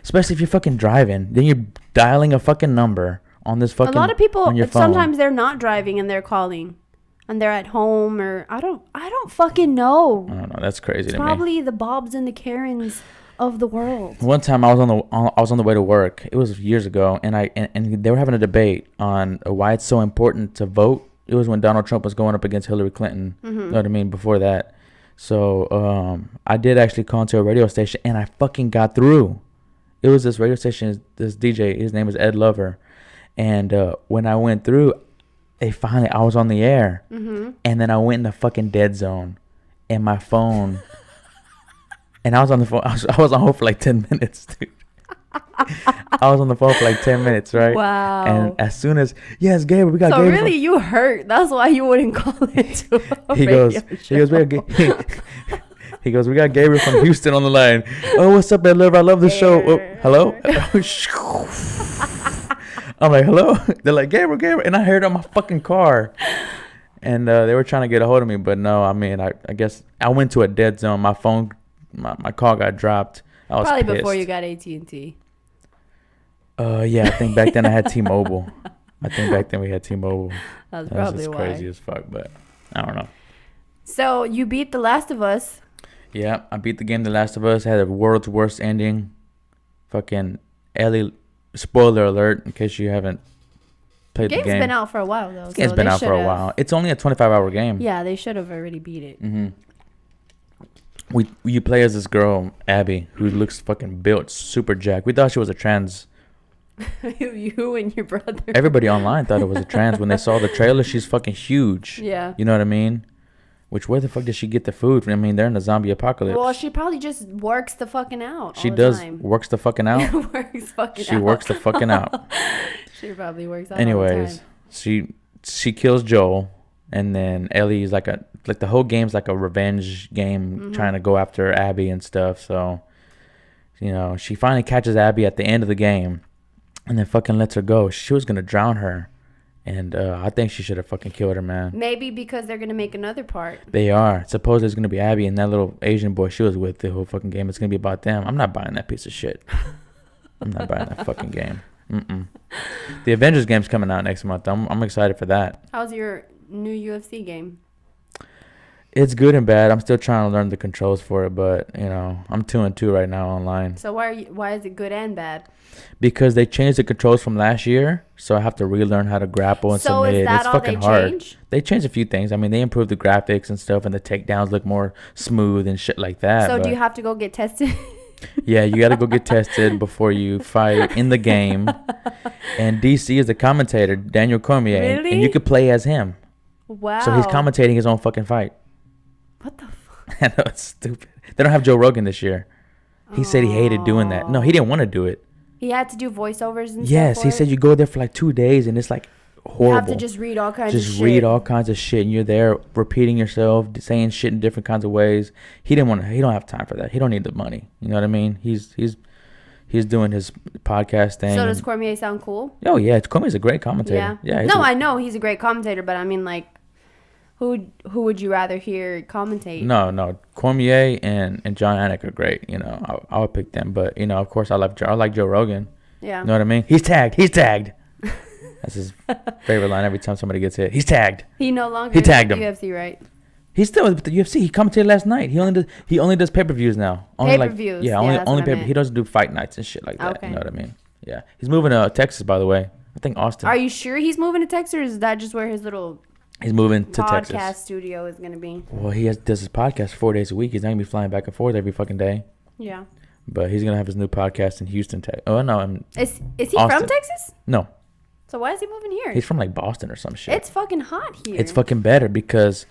Especially if you're fucking driving. Then you're dialing a fucking number on this fucking, a lot of people, on your phone. sometimes they're not driving and they're calling. And they're at home, or I don't fucking know. I don't know. That's crazy to me. Probably the Bobs and the Karens of the world. One time I was on the way to work. It was years ago, and they were having a debate on why it's so important to vote. It was when Donald Trump was going up against Hillary Clinton. You know what I mean? Before that. So I did actually call into a radio station, and I fucking got through. It was this radio station, this DJ. His name was Ed Lover, and when I went through, I was on the air, and then I went in the fucking dead zone, and my phone, and I was on the phone. I was on hold for like 10 minutes, dude. I was on the phone for like 10 minutes, right? Wow. And as soon as, yes, Gabe, we got so Gabe. So really, you hurt. That's why you wouldn't call into a he radio goes, show. He goes, we got Gabriel from Houston on the line. Oh, what's up, Ed Lover? I love the show. Oh, hello? I'm like, hello? They're like, Gabriel. And I heard it on my fucking car. And they were trying to get a hold of me. But no, I mean, I guess I went to a dead zone. My phone, my call got dropped. I was probably pissed. Before you got AT&T. Yeah, I think back then I had T-Mobile. I think back then we had T-Mobile. That's probably just why. Crazy as fuck, but I don't know. So you beat The Last of Us. Yeah, I beat the game The Last of Us. Had the world's worst ending. Fucking Ellie. Spoiler alert, in case you haven't played the game. Game's been out for a while, though. It's been out for a while. It's only a 25-hour game. Yeah, they should have already beat it. You play as this girl, Abby, who looks fucking built, super jacked. We thought she was a trans. You and your brother. Everybody online thought it was a trans. When they saw the trailer, she's fucking huge. Yeah. You know what I mean? Which, where the fuck did she get the food? I mean, they're in a zombie apocalypse. Well, she probably just works the fucking out. She all does. The time. Works the fucking out? She works the fucking out. She probably works out. Anyways, all the time. she kills Joel, and then Ellie's like the whole game's like a revenge game, trying to go after Abby and stuff. So, you know, she finally catches Abby at the end of the game, and then fucking lets her go. She was gonna drown her. And I think she should have fucking killed her, man. Maybe because they're going to make another part. They are. Suppose there's going to be Abby and that little Asian boy she was with the whole fucking game. It's going to be about them. I'm not buying that piece of shit. I'm not buying that fucking game. The Avengers game's coming out next month. I'm excited for that. How's your new UFC game? It's good and bad. I'm still trying to learn the controls for it, but, you know, I'm 2-2 right now online. So why is it good and bad? Because they changed the controls from last year, so I have to relearn how to grapple and submit. So is that it's all fucking they hard. changed? They changed a few things. I mean, they improved the graphics and stuff, and the takedowns look more smooth and shit like that. So do you have to go get tested? Yeah, you got to go get tested before you fight in the game. And DC is the commentator, Daniel Cormier, Really? and you could play as him. Wow. So he's commentating his own fucking fight. What the fuck? I know, it's stupid. They don't have Joe Rogan this year. He said he hated doing that. No, he didn't want to do it. He had to do voiceovers and yes, stuff. He said you go there for like 2 days and it's like horrible. You have to just read all kinds of shit. Just read all kinds of shit, and you're there repeating yourself, saying shit in different kinds of ways. He didn't want to. He don't have time for that. He don't need the money. You know what I mean? He's doing his podcast thing. So does Cormier sound cool? Oh yeah, Cormier's a great commentator. Yeah. No, I know he's a great commentator, but I mean, like, who would you rather hear commentate? No, Cormier and John Anik are great. You know, I would pick them. But you know, of course, I like Joe Rogan. Yeah. You know what I mean? He's tagged. That's his favorite line every time somebody gets hit. He's tagged. He no longer He tagged him. UFC, right? He's still with the UFC. He commentated last night. He only does pay-per-views now. Pay-per-views. Yeah, only pay-per-views. He doesn't do fight nights and shit like that. Okay. You know what I mean? Yeah. He's moving to Texas, by the way. I think Austin. Are you sure he's moving to Texas, or is that just where his little He's moving to podcast Texas. studio is going to be? Well, does his podcast 4 days a week. He's not going to be flying back and forth every fucking day. Yeah. But he's going to have his new podcast in Houston, Texas. Oh, no. Is he Austin. from Texas? No. So why is he moving here? He's from like Boston or some shit. It's fucking hot here. It's fucking better because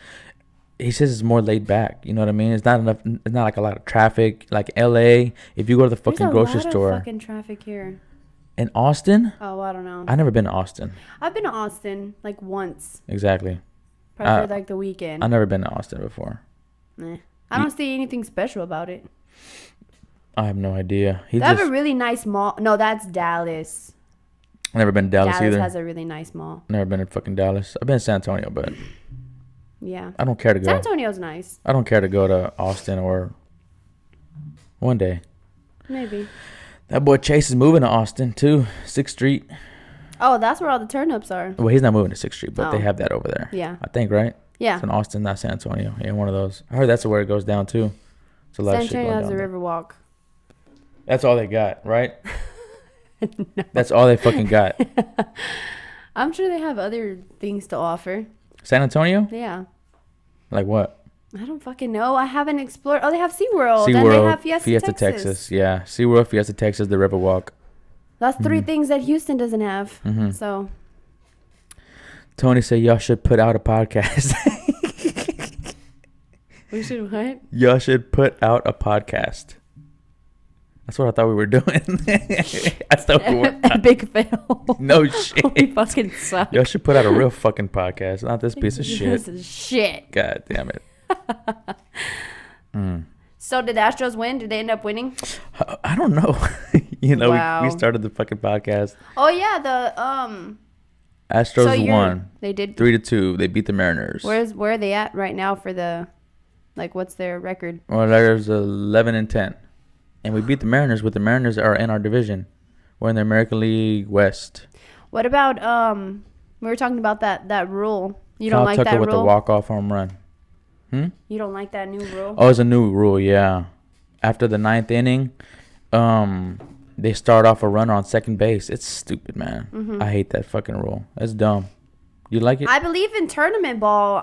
he says it's more laid back. You know what I mean? It's not enough. It's not like a lot of traffic. Like LA, if you go to the fucking grocery store. There's a lot of fucking traffic here. In Austin? Oh, I don't know. I've never been to Austin. I've been to Austin like once. Exactly. Probably for like the weekend. I've never been to Austin before. I don't see anything special about it. I have no idea. They have a really nice mall. No, that's Dallas. I've never been to Dallas either. Dallas has a really nice mall. Never been to fucking Dallas. I've been to San Antonio, but yeah, I don't care to go. San Antonio's nice. I don't care to go to Austin or one day. Maybe. That boy Chase is moving to Austin too, 6th Street. Oh, that's where all the turnips are. Well, he's not moving to 6th Street, but they have that over there. Yeah. I think, right? Yeah. It's in Austin, not San Antonio. Yeah, one of those. I heard that's where it goes down too. It's a lot of shit going down. San Antonio has a Riverwalk. That's all they got, right? No. That's all they fucking got. I'm sure they have other things to offer. San Antonio? Yeah. Like what? I don't fucking know. I haven't explored. Oh, they have SeaWorld. SeaWorld, and they have Fiesta Texas. Yeah. SeaWorld, Fiesta Texas, the Riverwalk. That's 3 things that Houston doesn't have. Mm-hmm. So. Tony said y'all should put out a podcast. We should what? Y'all should put out a podcast. That's what I thought we were doing. I thought we were. Epic fail. No shit. We fucking suck. Y'all should put out a real fucking podcast, not this piece of shit. This is shit. God damn it. So did the Astros win? Did they end up winning? I don't know. Wow. we started the fucking podcast. Oh yeah, the Astros won. They did 3-2. They beat the Mariners. Where are they at right now for the, like, what's their record? Well, there's 11-10, and we beat the Mariners. But the Mariners are in our division. We're in the American League West. What about we were talking about that rule. You Kyle don't like Tucker that with rule? the walk-off home run. You don't like that new rule? Oh, it's a new rule, yeah. After the 9th inning, they start off a runner on second base. It's stupid, man. Mm-hmm. I hate that fucking rule. It's dumb. You like it? I believe in tournament ball,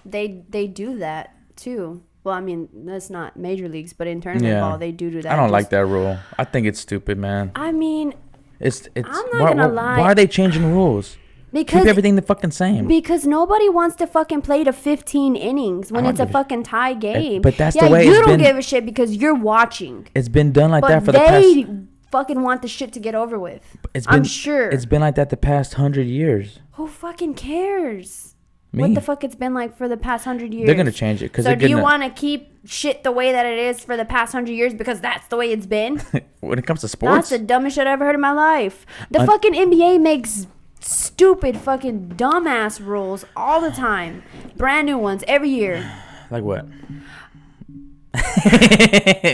they do that too. Well, I mean, that's not major leagues, but in tournament ball, they do that. I don't like that rule. I think it's stupid, man. I mean, it's. I'm not gonna lie. Why are they changing rules? Because keep everything the fucking same. Because nobody wants to fucking play to 15 innings when it's a fucking tie game. But that's the way you don't give a shit because you're watching. It's been done like that for the past. They fucking want the shit to get over with. I'm sure. It's been like that the past 100 years. Who fucking cares? Me. What the fuck it's been like for the past 100 years? They're gonna change it. So do you want to keep shit the way that it is for the past 100 years because that's the way it's been? When it comes to sports, that's the dumbest shit I've ever heard in my life. The fucking NBA makes stupid fucking dumbass rules all the time. Brand new ones every year. Like what?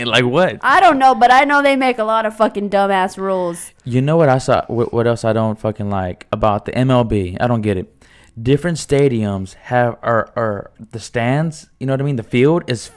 Like what? I don't know, but I know they make a lot of fucking dumbass rules. You know what I saw? What else I don't fucking like about the MLB? I don't get it. Different stadiums are the stands. You know what I mean? The field is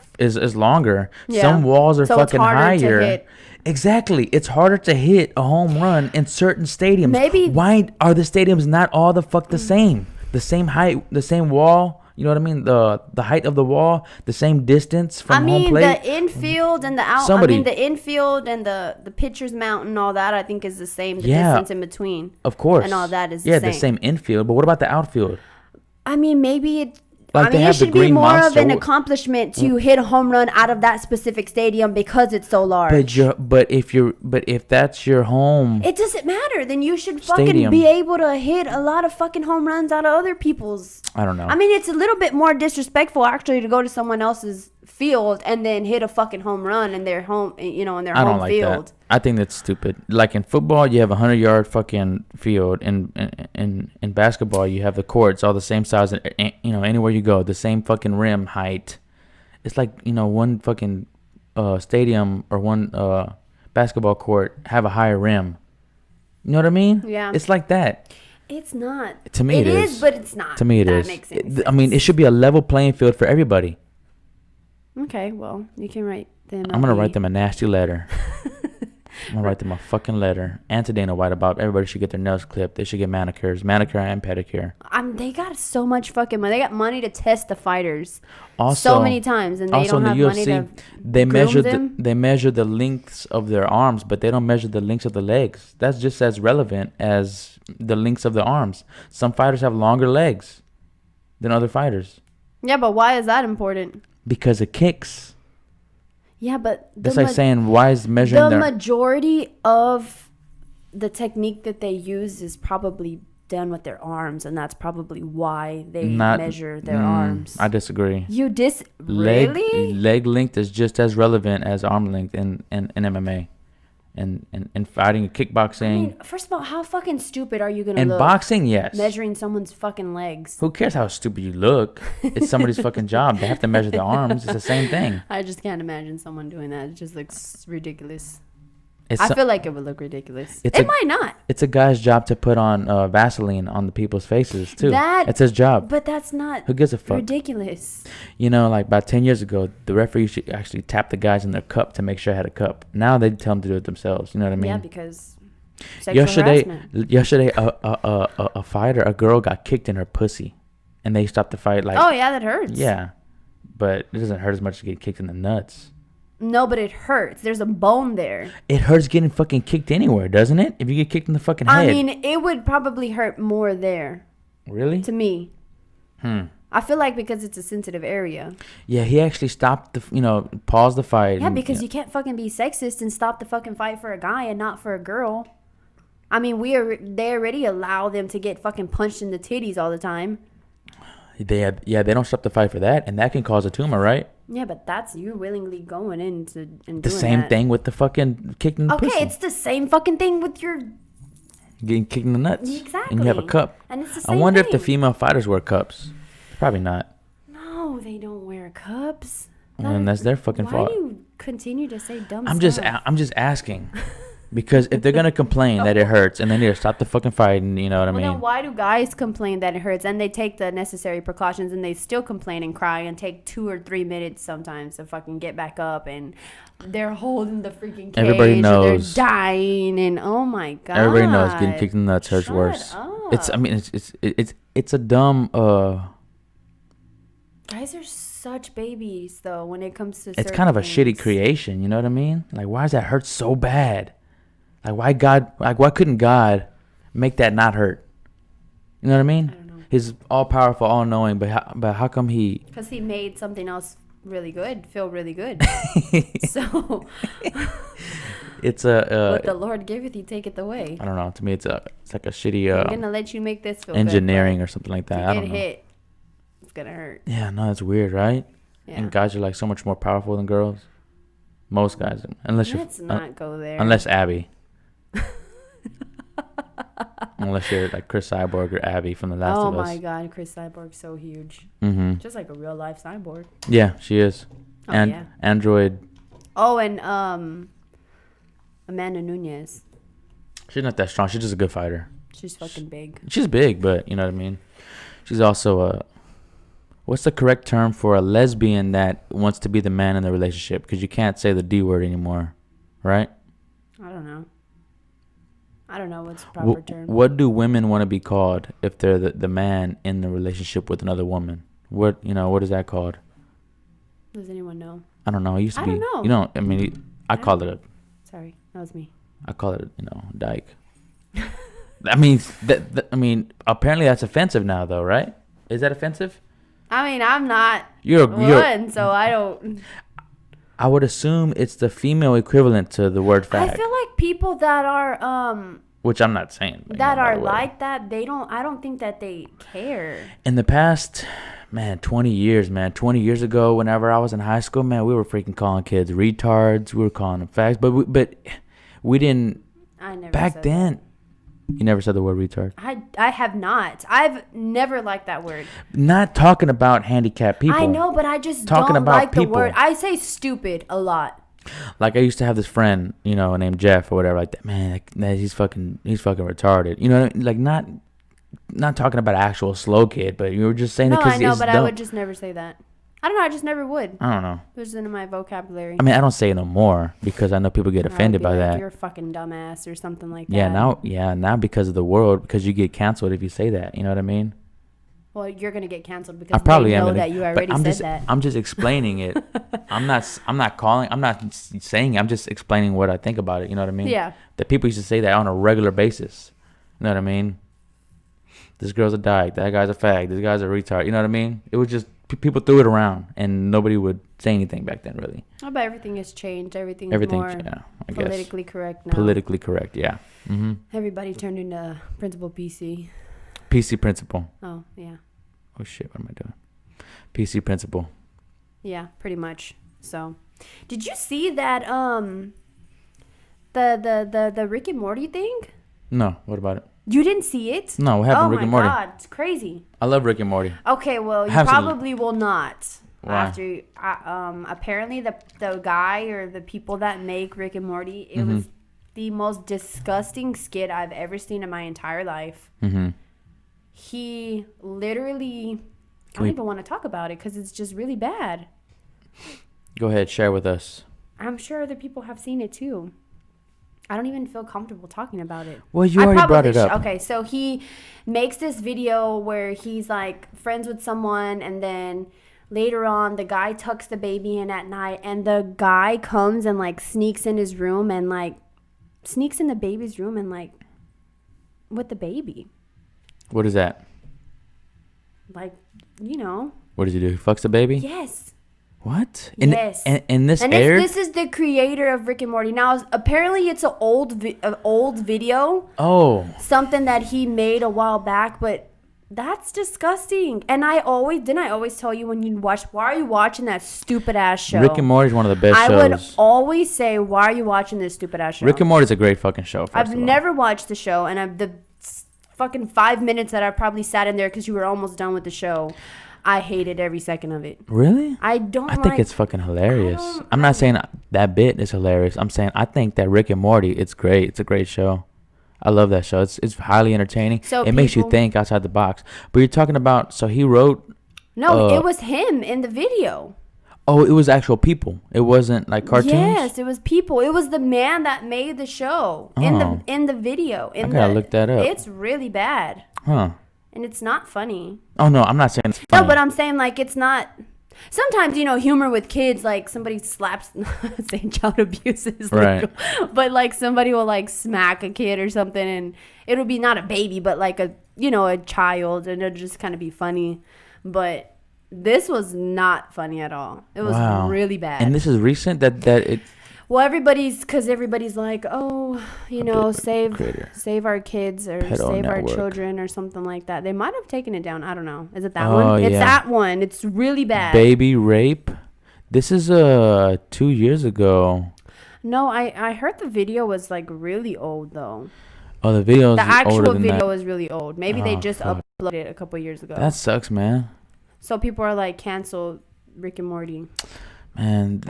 longer. Yeah. Some walls are fucking higher. Exactly. It's harder to hit a home run in certain stadiums. Maybe. Why are the stadiums not all the fuck the same? The same height, the same wall. You know what I mean? The height of the wall, the same distance from home plate. I mean, the infield and the out. I mean, the infield and the pitcher's mound and all that, I think is the same. The distance in between. Of course. And all that is the same. Yeah, the same infield. But what about the outfield? I mean, maybe it. Like it should be more of an accomplishment to hit a home run out of that specific stadium because it's so large. But if that's your home, it doesn't matter. Then you should fucking be able to hit a lot of fucking home runs out of other people's. I don't know. I mean, it's a little bit more disrespectful actually to go to someone else's field and then hit a fucking home run in their home, in their home like field. That. I think that's stupid. Like in football, you have a 100-yard fucking field. In basketball, you have the courts all the same size. Anywhere you go, the same fucking rim height. It's like one fucking stadium or one basketball court have a higher rim. You know what I mean? Yeah. It's like that. It's not. To me, it is. But it's not. To me, it is. That makes sense. I mean, it should be a level playing field for everybody. Okay, well, you can write them. I'm gonna write them a nasty letter. I'm gonna write them a fucking letter. And to Dana White about everybody should get their nails clipped. They should get manicure and pedicure. They got so much fucking money. They got money to test the fighters also, so many times, and they don't have UFC, money to they measure the lengths of their arms, but they don't measure the lengths of the legs. That's just as relevant as the lengths of the arms. Some fighters have longer legs than other fighters. Yeah, but why is that important? Because it kicks. Yeah, but that's like saying why is measuring the majority of the technique that they use is probably done with their arms, and that's probably why they measure their arms. I disagree. Really? Leg length is just as relevant as arm length in MMA. And fighting, kickboxing. I mean, first of all, how fucking stupid are you gonna look? In boxing, yes. Measuring someone's fucking legs. Who cares how stupid you look? It's somebody's fucking job. They have to measure their arms. It's the same thing. I just can't imagine someone doing that. It just looks ridiculous. I feel like it would look ridiculous. It might not. It's a guy's job to put on Vaseline on the people's faces too. It's his job. But that's not. Who gives a fuck? Ridiculous. You know, like about 10 years ago, the referee should actually tap the guys in their cup to make sure I had a cup. Now they tell them to do it themselves. You know what I mean? Yeah, because sexual harassment. Yesterday, a fighter, a girl got kicked in her pussy, and they stopped the fight. Like, oh yeah, that hurts. Yeah, but it doesn't hurt as much to get kicked in the nuts. No, but it hurts. There's a bone there. It hurts getting fucking kicked anywhere, doesn't it? If you get kicked in the fucking head. I mean, it would probably hurt more there. Really? To me. I feel like because it's a sensitive area. Yeah, he actually stopped paused the fight. Yeah, because you can't fucking be sexist and stop the fucking fight for a guy and not for a girl. I mean, they already allow them to get fucking punched in the titties all the time. They don't stop the fight for that, and that can cause a tumor, right? Yeah, but that's you willingly going into and doing the same thing with the fucking kicking the pussy. Okay, it's the same fucking thing with your getting kicked in the nuts. Exactly. And you have a cup. And it's the same I wonder thing. if the female fighters wear cups. Probably not. No, they don't wear cups. And that's their fucking fault. Why do you continue to say dumb I'm stuff? I'm just asking. Because if they're gonna complain that it hurts, and then they stop the fucking fight, and you know what I mean. Then why do guys complain that it hurts, and they take the necessary precautions, and they still complain and cry, and take 2 or 3 minutes sometimes to fucking get back up, and they're holding the freaking cage, everybody knows, and they're dying, and oh my god, everybody knows getting kicked in the nuts hurts worse. Up. It's a dumb. Guys are such babies though when it comes to. It's kind of a shitty creation, you know what I mean? Like, why does that hurt so bad? Like, why couldn't God make that not hurt? You know what I mean? I don't know. He's all powerful, all knowing, but how come he? Because he made something else really good feel really good. So it's a what the Lord giveth, he taketh away. I don't know. To me, it's like a shitty. I'm gonna let you make this feel engineering good, or something like that. I don't know. Hit, it's gonna hurt. Yeah, no, that's weird, right? Yeah. And guys are like so much more powerful than girls. Most guys, unless Let's not go there. Unless Abby. Unless you're like Chris Cyborg or Abby from The Last of Us. Oh my god, Chris Cyborg's so huge. Mm-hmm. Just like a real life cyborg. Yeah, she is. Oh, and yeah. Android. Oh, and Amanda Nunes. She's not that strong. She's just a good fighter. She's fucking big. She's big, but you know what I mean. She's also a. What's the correct term for a lesbian that wants to be the man in the relationship? Because you can't say the D word anymore, right? I don't know. I don't know what's the proper term. What do women want to be called if they're the man in the relationship with another woman? What is that called? Does anyone know? I don't know. It used to be. I don't know. You know, I mean, I call it a. Sorry, that was me. I call it, dyke. I mean, apparently that's offensive now, though, right? Is that offensive? I mean, I'm not so I don't. I would assume it's the female equivalent to the word fag. I feel like people that are which I'm not saying. That are like that, I don't think that they care. In the past, 20 years ago, whenever I was in high school, we were freaking calling kids retards. We were calling them fags, but we didn't. I never. Back then, you never said the word retard. I have not. I've never liked that word. Not talking about handicapped people. I know, but I just talking don't about like people. the word. I say stupid a lot. Like I used to have this friend, named Jeff or whatever, like that. Man, he's fucking retarded. You know, like not talking about actual slow kid, but you were just saying it because I know, but dumb. I would just never say that. I don't know. I just never would. I don't know. It was in my vocabulary. I mean, I don't say it no more because I know people get offended by that. You're a fucking dumbass or something like that. Now because of the world, because you get canceled if you say that. You know what I mean? Well, you're gonna get canceled because I probably they know am that you already said that. I'm just explaining it. I'm not saying. I'm just explaining what I think about it. You know what I mean? Yeah. That people used to say that on a regular basis. You know what I mean? This girl's a dyke. That guy's a fag. This guy's a retard. You know what I mean? It was just people threw it around, and nobody would say anything back then, really. Oh, but everything has changed. Everything's more I politically correct now. Politically correct, yeah. Mm-hmm. Everybody turned into Principal PC. PC Principle. Oh, yeah. Oh, shit. What am I doing? PC Principle. Yeah, pretty much. So, did you see that the Rick and Morty thing? No. What about it? You didn't see it? No. What happened to Rick and Morty? Oh, my God. It's crazy. I love Rick and Morty. Okay, well, you probably will not. Why? After apparently the guy or the people that make Rick and Morty, it was the most disgusting skit I've ever seen in my entire life. He literally, I don't even want to talk about it because it's just really bad. Go ahead, share with us. I'm sure other people have seen it too. I don't even feel comfortable talking about it. Well, you already brought it up. Okay, so he makes this video where he's like friends with someone, and then later on the guy tucks the baby in at night, and the guy comes and like sneaks in his room and like sneaks in the baby's room and like with the baby. What is that? Like, you know. What does he do? He fucks the baby? Yes. What? Yes. And this and aired? this is the creator of Rick and Morty. Now, apparently it's an old video. Oh. Something that he made a while back, but that's disgusting. And I always tell you when you watch, why are you watching that stupid ass show? Rick and Morty is one of the best shows. I would always say, why are you watching this stupid ass show? Rick and Morty is a great fucking show. I've never watched the show, and the fucking 5 minutes that I probably sat in there because you were almost done with the show, I hated every second of it. Really? I think it's fucking hilarious. I'm not saying that bit is hilarious. I'm saying I think that Rick and Morty, it's great. It's a great show. I love that show. It's highly entertaining. So it makes you think outside the box. But you're talking about, so he wrote... No, it was him in the video. Oh, it was actual people. It wasn't like cartoons? Yes, it was people. It was the man that made the show in the video. I gotta look that up. It's really bad. Huh. And it's not funny. Oh, no, I'm not saying it's funny. No, but I'm saying, like, it's not... Sometimes, you know, humor with kids, like, somebody slaps... saying child abuse is legal. Right. But, like, somebody will, like, smack a kid or something, and it'll be not a baby, but, like, a child, and it'll just kind of be funny. But this was not funny at all. It was really bad. And this is recent that it... Well, everybody's like, oh, you know, save our kids or save our children or something like that. They might have taken it down. I don't know. Is it that one? It's that one. It's really bad. Baby rape. This is 2 years ago. No, I heard the video was like really old though. Oh, the video. The actual video is really old. Maybe they just uploaded it a couple years ago. That sucks, man. So people are like, cancel Rick and Morty. Man,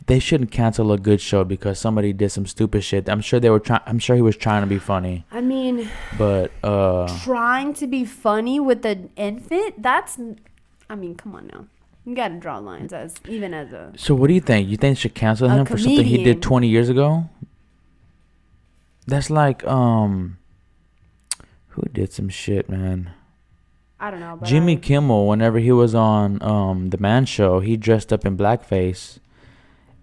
they shouldn't cancel a good show because somebody did some stupid shit. I'm sure he was trying to be funny. I mean, but trying to be funny with an infant? I mean, come on now. You gotta draw lines as a. So what do you think? You think they should cancel him for something he did 20 years ago? That's like who did some shit, man? I don't know. But Jimmy Kimmel, whenever he was on the Man Show, he dressed up in blackface,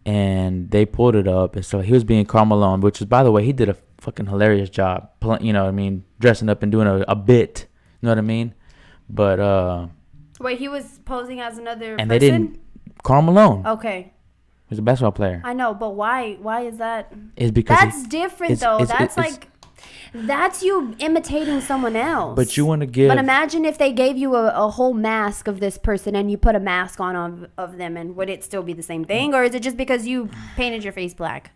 and they pulled it up, and so he was being Karl Malone, which is, by the way, he did a fucking hilarious job. You know what I mean? Dressing up and doing a bit. You know what I mean? But wait, he was posing as another person? They didn't. Karl Malone. Okay. He's a basketball player. I know, but why? Why is that? It's because that's different, though. That's you imitating someone else. But you want to give... But imagine if they gave you a whole mask of this person and you put a mask on of them, and would it still be the same thing? Or is it just because you painted your face black?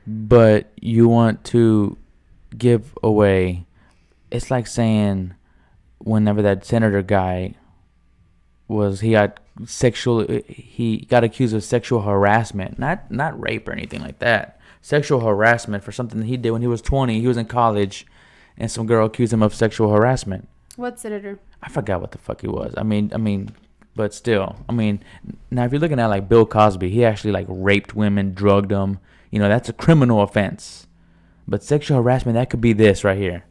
But you want to give away... It's like saying whenever that senator guy he got accused of sexual harassment. Not rape or anything like that. Sexual harassment for something that he did when he was 20. He was in college, and some girl accused him of sexual harassment. What senator? I forgot what the fuck he was. I mean, but still. I mean, now if you're looking at like Bill Cosby, he actually like raped women, drugged them. You know, that's a criminal offense. But sexual harassment, that could be this right here.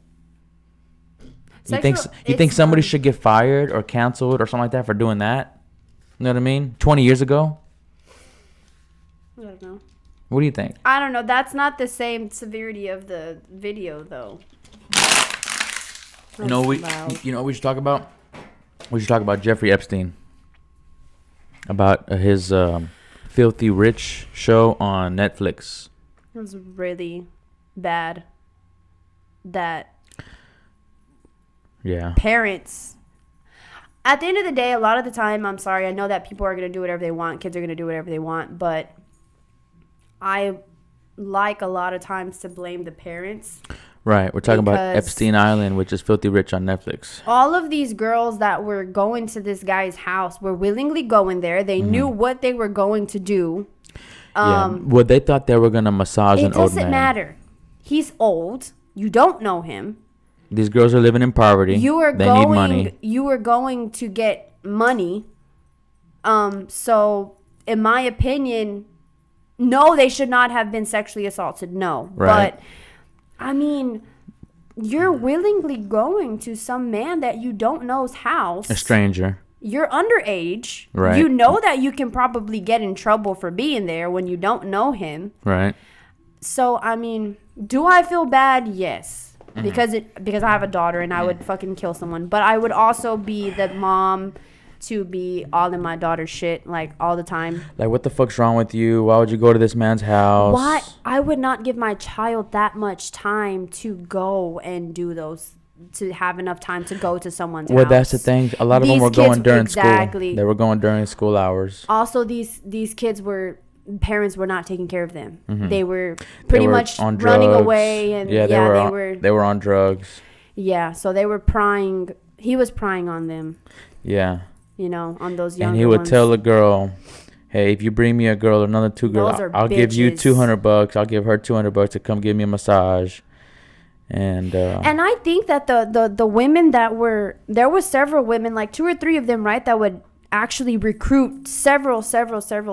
You think somebody should get fired or canceled or something like that for doing that? You know what I mean? 20 years ago? I don't know. What do you think? I don't know. That's not the same severity of the video, though. You know what we should talk about? We should talk about Jeffrey Epstein. About his Filthy Rich show on Netflix. It was really bad. Yeah. Parents. At the end of the day, a lot of the time, I'm sorry, I know that people are going to do whatever they want. Kids are going to do whatever they want. But I like a lot of times to blame the parents. Right. We're talking about Epstein Island, which is Filthy Rich on Netflix. All of these girls that were going to this guy's house were willingly going there. They knew what they were going to do. Well, they thought they were going to massage an old man. It doesn't matter. He's old. You don't know him. These girls are living in poverty. They need money. You were going to get money. So, in my opinion, no, they should not have been sexually assaulted. No. Right. But, I mean, you're willingly going to some man that you don't know's house. A stranger. You're underage. Right. You know that you can probably get in trouble for being there when you don't know him. Right. So, I mean, do I feel bad? Yes. Because I have a daughter and I would fucking kill someone. But I would also be the mom to be all in my daughter's shit, like, all the time. Like, what the fuck's wrong with you? Why would you go to this man's house? Why? I would not give my child that much time to go and do those, to have enough time to go to someone's house. Well, that's the thing. A lot of them were going during school. They were going during school hours. Also, these kids parents were not taking care of them. They were pretty much running away, and they were on drugs. Yeah, so they were prying. He was prying on them. Yeah. You know, on those younger ones. And he would tell the girl, "Hey, if you bring me a girl or another two girls, I'll give you $200. I'll give her $200 to come give me a massage." And I think that the women there were several women, like 2 or 3 of them, right, that would actually recruit several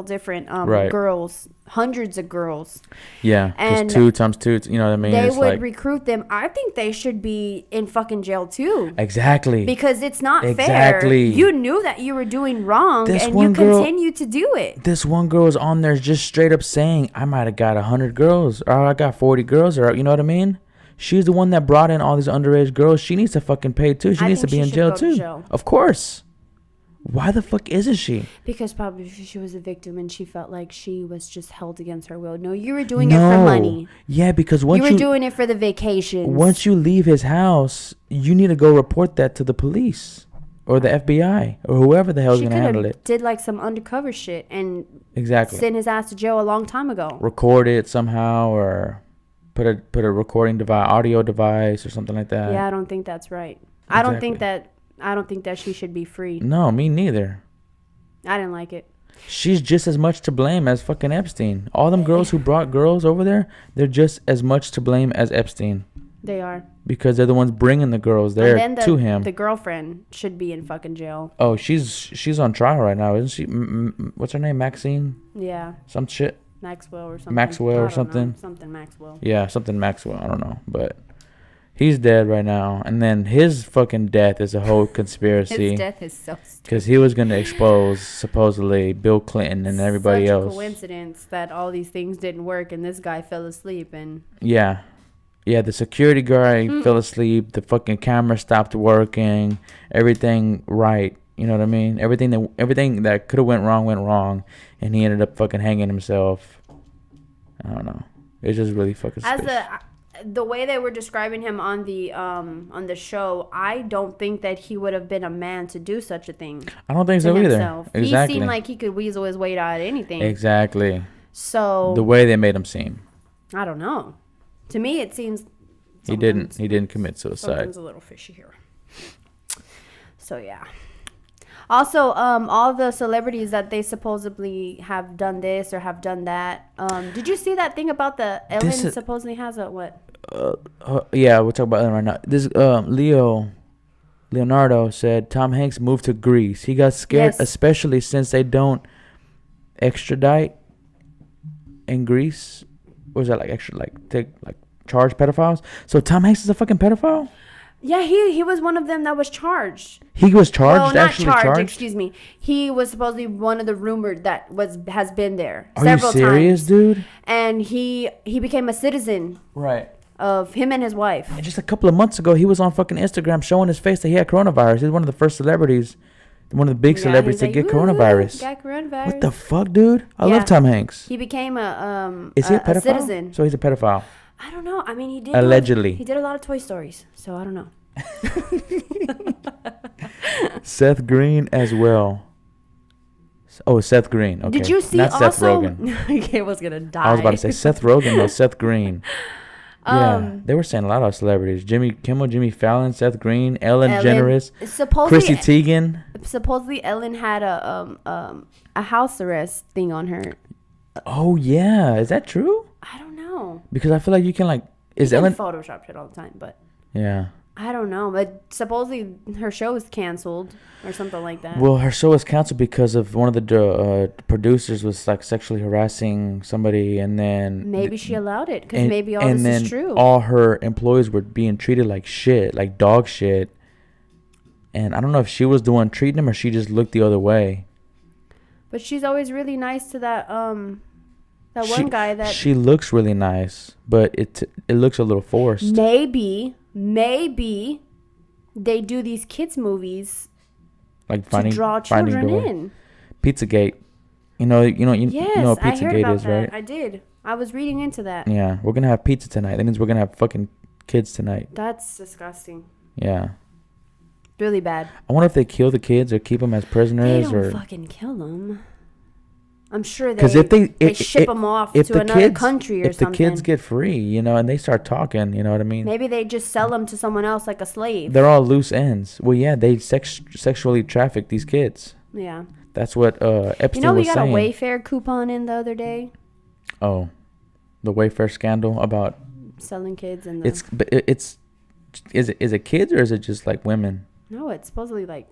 different girls, hundreds of girls. Yeah, and 2 times 2, you know what I mean? They would recruit them. I think they should be in fucking jail too. Exactly. Because it's not fair. You knew that you were doing wrong, and you continue to do it. This one girl is on there just straight up saying, I might have got 100 girls, or I got 40 girls, or you know what I mean? She's the one that brought in all these underage girls. She needs to fucking pay too. She needs to be in jail too. Of course. Why the fuck isn't she? Because probably she was a victim and she felt like she was just held against her will. No, you were doing it for money. Yeah, because once you were doing it for the vacations. Once you leave his house, you need to go report that to the police or the FBI or whoever the hell's going to handle it. Did like some undercover shit and send his ass to jail a long time ago. Record it somehow or put a recording device, audio device or something like that. Yeah, I don't think that's right. Exactly. I don't think that she should be free. No, me neither. I didn't like it. She's just as much to blame as fucking Epstein. All them girls who brought girls over there, they're just as much to blame as Epstein. They are. Because they're the ones bringing the girls there to him. The girlfriend should be in fucking jail. Oh, she's on trial right now, isn't she? What's her name? Maxine? Yeah. Some shit. Maxwell or something. Something Maxwell. Yeah, something Maxwell. I don't know, but he's dead right now. And then his fucking death is a whole conspiracy. His death is so stupid. Because he was going to expose, supposedly, Bill Clinton and everybody else. Such a coincidence that all these things didn't work and this guy fell asleep. And yeah. Yeah, the security guy fell asleep. The fucking camera stopped working. Everything right. You know what I mean? Everything that could have went wrong. And he ended up fucking hanging himself. I don't know. It's just really fucking suspicious. The way they were describing him on the show, I don't think that he would have been a man to do such a thing. I don't think so either. Exactly. He seemed like he could weasel his way out of anything. Exactly. So the way they made him seem. I don't know. To me, it seems he didn't commit suicide. Something's a little fishy here. So yeah. Also, all the celebrities that they supposedly have done this or have done that. Did you see that thing about the Ellen supposedly has a what? Yeah, we'll talk about Ellen right now. This Leonardo said Tom Hanks moved to Greece. He got scared, especially since they don't extradite in Greece. What is that charge pedophiles? So Tom Hanks is a fucking pedophile? Yeah, he was one of them that was charged. He was charged? Well, not charged, excuse me. He was supposedly one of the rumored that has been there several times. Are you serious, dude? And he became a citizen. Right. Of him and his wife. And just a couple of months ago, he was on fucking Instagram showing his face that he had coronavirus. He's one of the first celebrities, one of the big celebrities to get coronavirus. Got coronavirus. What the fuck, dude? I love Tom Hanks. He became Is he a pedophile? citizen. So he's a pedophile. I don't know. I mean, he did. Allegedly. He did a lot of Toy Stories, so I don't know. Seth Green as well. Oh, Seth Green. Okay. Did you see Not also? Seth Rogen. Okay, was gonna die. I was about to say Seth Rogen. No, Seth Green. Yeah, they were saying a lot of celebrities: Jimmy Kimmel, Jimmy Fallon, Seth Green, Ellen DeGeneres, Chrissy Teigen. Supposedly, Ellen had a house arrest thing on her. Oh yeah, is that true? I don't know. Because I feel like you can like Ellen Photoshop shit all the time, but yeah. I don't know, but supposedly her show is canceled or something like that. Well, her show was canceled because of one of the producers was like sexually harassing somebody, and then maybe she allowed it because maybe all this is true. All her employees were being treated like shit, like dog shit. And I don't know if she was the one treating them or she just looked the other way. But she's always really nice to that one guy that she looks really nice, but it looks a little forced. Maybe they do these kids movies like to draw children in. Pizzagate. You know what Pizzagate is, right? I did. I was reading into that. Yeah, we're gonna have pizza tonight. That means we're gonna have fucking kids tonight. That's disgusting. Yeah. Really bad. I wonder if they kill the kids or keep them as prisoners. They don't fucking kill them. I'm sure they ship them off to another country or something. If the kids get free, and they start talking, you know what I mean? Maybe they just sell them to someone else like a slave. They're all loose ends. Well, yeah, they sexually traffic these kids. Yeah. That's what Epstein was saying. We got a Wayfair coupon in the other day. Oh, the Wayfair scandal about selling kids and is it kids or is it just like women? No, it's supposedly like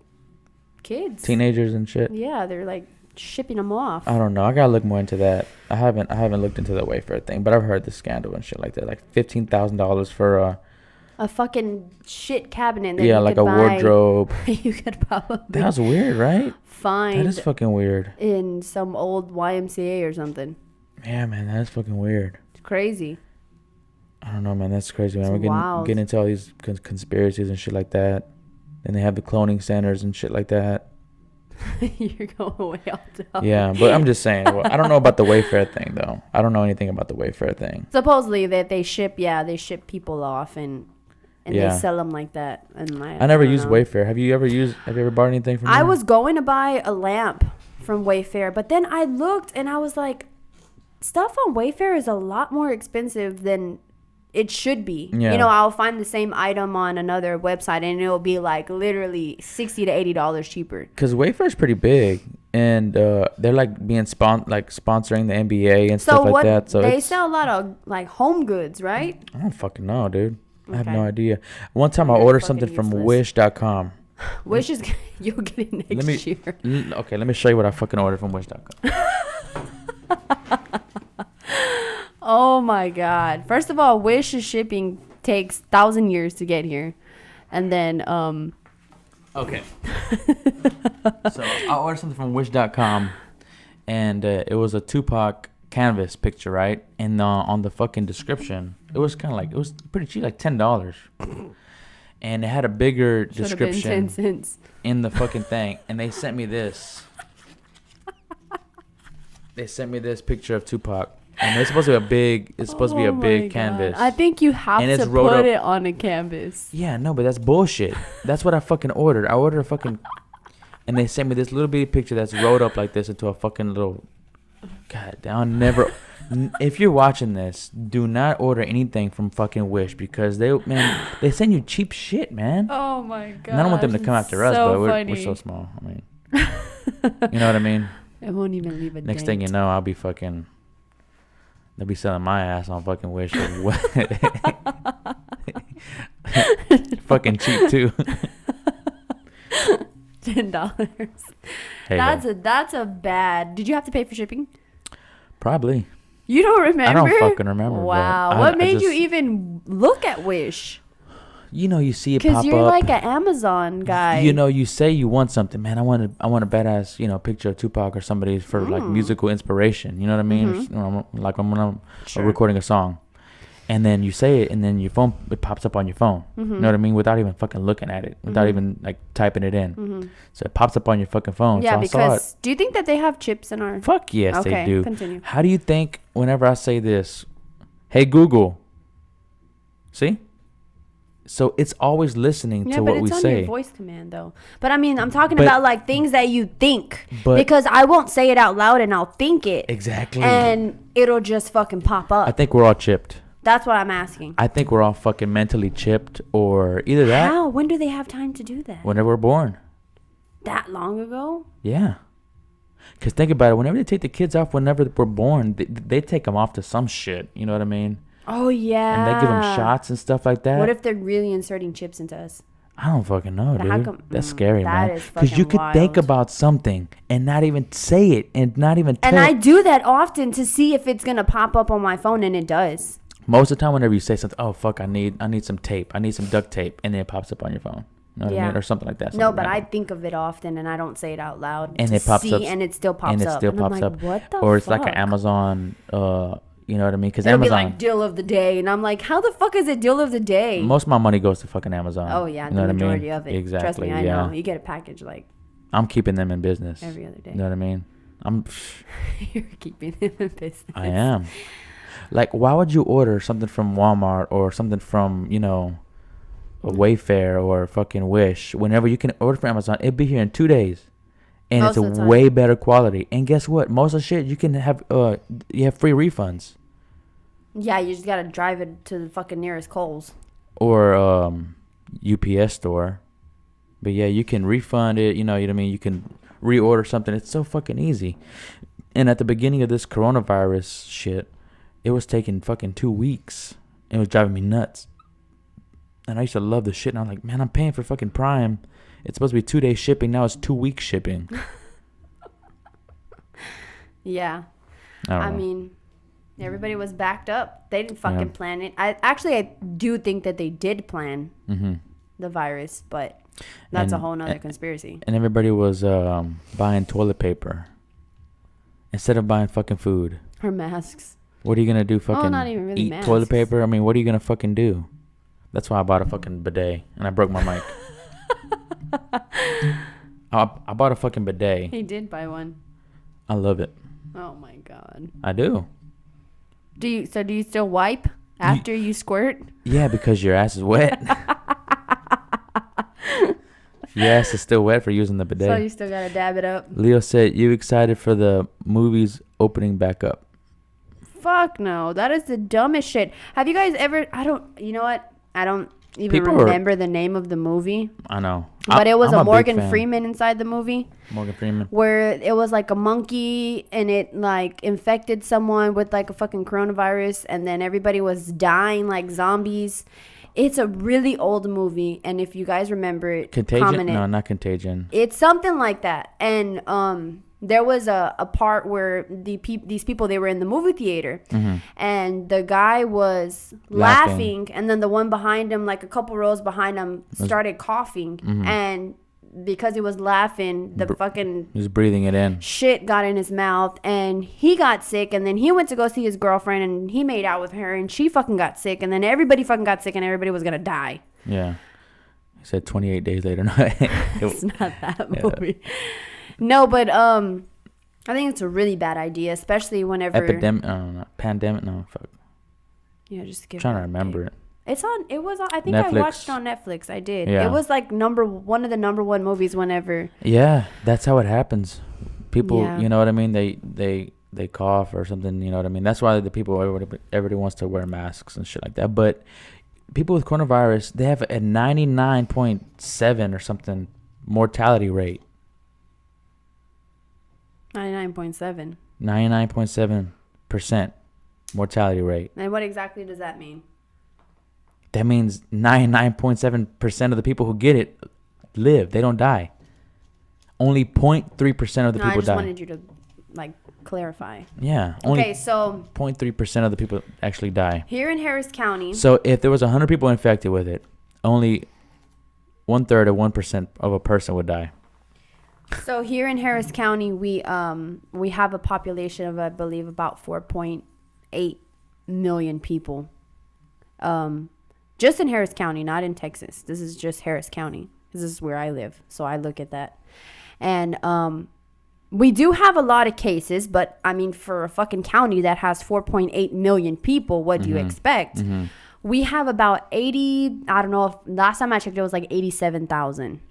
kids, teenagers and shit. Yeah, they're like shipping them off. I don't know. I gotta look more into that. I haven't looked into the Wayfair thing, but I've heard the scandal and shit like that. Like $15,000 for a fucking shit cabinet. That like a wardrobe. You could probably. That's weird, right? Find that is fucking weird. In some old YMCA or something. Yeah, man, that's fucking weird. It's crazy. I don't know, man. That's crazy, man. We're getting into all these conspiracies and shit like that. And they have the cloning centers and shit like that. You're going way off top. Yeah, but I'm just saying. Well, I don't know about the Wayfair thing, though. I don't know anything about the Wayfair thing. Supposedly that they ship people off and they sell them like that. And I never used Wayfair. Have you ever bought anything from there? I was going to buy a lamp from Wayfair, but then I looked and I was like, stuff on Wayfair is a lot more expensive than it should be. Yeah. I'll find the same item on another website and it'll be like literally $60 to $80 cheaper. Because Wayfair is pretty big, and they're like being sponsoring the NBA and stuff like that. So they sell a lot of like home goods, right? I don't fucking know, dude. Okay. I have no idea. One time I ordered something from Wish.com. Wish is you'll get it next year. Okay, let me show you what I fucking ordered from Wish.com. Oh my God. First of all, Wish's shipping takes 1,000 years to get here. And then okay. So I ordered something from Wish.com, and it was a Tupac canvas picture, right? And on the fucking description, it was pretty cheap, like $10. And it had a bigger description 10 cents. In the fucking thing. And they sent me this. They sent me this picture of Tupac. And it's supposed to be a big canvas. I think you have to put it on a canvas. Yeah, no, but that's bullshit. That's what I fucking ordered. I ordered a fucking, and they sent me this little bitty picture that's rolled up like this into a fucking little. God, I'll never. If you're watching this, do not order anything from fucking Wish, because they send you cheap shit, man. Oh my God. And I don't want them to come after us, but we're so small. I mean, you know what I mean? It won't even leave a Next thing you know, I'll be fucking. They'll be selling my ass on fucking Wish. Fucking cheap too. $10. Hey, that's a bad. Did you have to pay for shipping? Probably. You don't remember? I don't fucking remember. Wow. What made you even look at Wish? You see it pop up. Because you're like an Amazon guy. You say you want something, man. I want a badass, picture of Tupac or somebody for like musical inspiration. You know what I mean? Mm-hmm. Like when I'm recording a song, and then you say it, and then it pops up on your phone. Mm-hmm. You know what I mean? Without even fucking looking at it, without even like typing it in. Mm-hmm. So it pops up on your fucking phone. Yeah, so because I saw it. Do you think that they have chips in our? Fuck yes, they do. Continue. How do you think whenever I say this, hey Google, see? So it's always listening to what we say. Yeah, but it's on your voice command, though. But I mean, I'm talking about like things that you think. Because I won't say it out loud and I'll think it. Exactly. And it'll just fucking pop up. I think we're all chipped. That's what I'm asking. I think we're all fucking mentally chipped, or either that. How? When do they have time to do that? Whenever we're born. That long ago? Yeah. Because think about it. Whenever they take the kids off, whenever we're born, they take them off to some shit. You know what I mean? Oh, yeah. And they give them shots and stuff like that. What if they're really inserting chips into us? I don't fucking know, dude. That's scary, man. Because you could think about something and not even say it and not even tell. And I do that often to see if it's going to pop up on my phone, and it does. Most of the time, whenever you say something, oh, fuck, I need some tape. I need some duct tape. And then it pops up on your phone. You know what I mean? Or something like that. No, but I think of it often, and I don't say it out loud. And it pops up. And it still pops up. And I'm like, what the fuck? Or it's like an Amazon, you know what I mean? Because Amazon. It'll be like deal of the day. And I'm like, how the fuck is it deal of the day? Most of my money goes to fucking Amazon. Oh, yeah. You know the majority of it. Exactly. Trust me, I know. You get a package like. I'm keeping them in business. Every other day. You know what I mean? You're keeping them in business. I am. Like, why would you order something from Walmart or something from, you know, a Wayfair or fucking Wish? Whenever you can order from Amazon, it'll be here in 2 days. And it's a way better quality. And guess what? Most of the shit you can have, you have free refunds. Yeah, you just gotta drive it to the fucking nearest Kohl's. Or UPS store. But yeah, you can refund it, you know what I mean? You can reorder something. It's so fucking easy. And at the beginning of this coronavirus shit, it was taking fucking 2 weeks. It was driving me nuts. And I used to love the shit. And I'm like, man, I'm paying for fucking Prime. It's supposed to be 2 day shipping. Now it's 2 week shipping. Yeah. I mean, everybody was backed up. They didn't fucking plan it. I do think that they did plan the virus, but that's a whole nother conspiracy. And everybody was buying toilet paper instead of buying fucking food. Or masks. What are you going to do? Fucking not even really eat masks. Toilet paper? I mean, what are you going to fucking do? That's why I bought a fucking bidet. And I broke my mic. I bought a fucking bidet. He did buy one. I love it. Oh, my God. I do. Do you still wipe after you squirt? Yeah, because your ass is wet. Your ass is still wet for using the bidet. So you still got to dab it up. Leo said, you excited for the movies opening back up? Fuck no. That is the dumbest shit. Have you guys ever... You know what? I don't even remember the name of the movie. I know. But it was a Morgan Freeman inside the movie. Morgan Freeman. Where it was like a monkey and it like infected someone with like a fucking coronavirus. And then everybody was dying like zombies. It's a really old movie. And if you guys remember it, Contagion? No, not Contagion. It's something like that. And there was a part where these people, they were in the movie theater, and the guy was laughing, and then the one behind him, like a couple rows behind him, started coughing, and because he was laughing, he was breathing it in. Shit got in his mouth, and he got sick, and then he went to go see his girlfriend, and he made out with her, and she fucking got sick, and then everybody fucking got sick, and everybody was gonna die. Yeah. He said 28 days later. No, it's not that movie. No, but I think it's a really bad idea, especially whenever pandemic. No, fuck. Yeah, just give. I'm trying to remember it. It's on. It was on. I think Netflix. I watched it on Netflix. I did. Yeah. It was like one of the number one movies whenever. Yeah, that's how it happens. People, you know what I mean? They cough or something. You know what I mean? That's why everybody wants to wear masks and shit like that. But people with coronavirus, they have a 99.7 or something mortality rate. 99.7. 99.7% mortality rate. And what exactly does that mean? That means 99.7% of the people who get it live. They don't die. Only 0.3% of the people die. I just wanted you to clarify. Yeah. Okay, so 0.3% of the people actually die. Here in Harris County. So if there was 100 people infected with it, only 1/3 of 1% of a person would die. So here in Harris County, we have a population of, I believe, about 4.8 million people. Just in Harris County, not in Texas. This is just Harris County. This is where I live, so I look at that. And we do have a lot of cases, but I mean, for a fucking county that has 4.8 million people, what do you expect? We have about 80, I don't know if last time I checked it was like 87,000.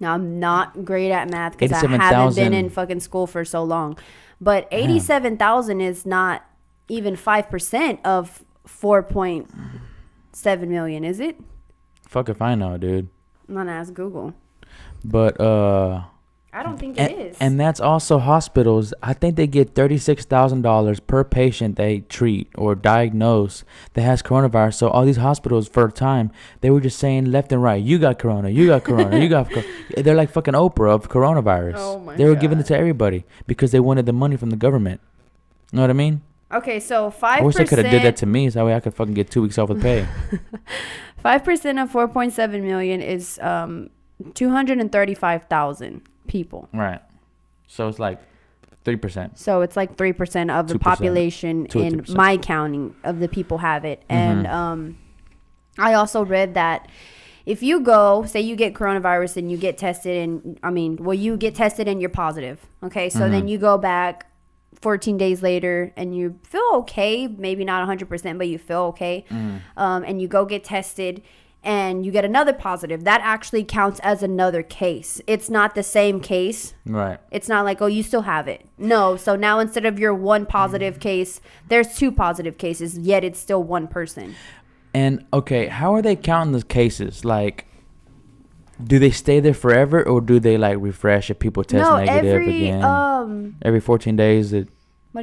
Now I'm not great at math because I haven't been in fucking school for so long. But 87,000 is not even 5% of 4.7 million, is it? Fuck if I know, dude. I'm gonna ask Google. But I don't think it is. And that's also hospitals. I think they get $36,000 per patient they treat or diagnose that has coronavirus. So all these hospitals for a time, they were just saying left and right, you got corona, you got corona, you got corona. They're like fucking Oprah of coronavirus. Oh my They were God. giving it to everybody because they wanted the money from the government. You know what I mean? Okay, so 5%. I wish they could have did that to me so that way I could fucking get 2 weeks off with pay. 5% of 4.7 million is 235,000 people. Right. So it's like 3%. So it's like 3% of the 2%, population 2 or in 3%. my county of the people have it. And I also read that if you go, say you get coronavirus and you get tested and you get tested and you're positive. Okay. So then you go back 14 days later and you feel okay, maybe not 100%, but you feel okay. And you go get tested and you get another positive. That actually counts as another case. It's not the same case. Right. It's not like, oh, you still have it. No. So now instead of your one positive case, there's 2 positive cases, yet it's still one person. And, okay, how are they counting the cases? Like, do they stay there forever or do they, like, refresh if people test negative again? Every 14 days? What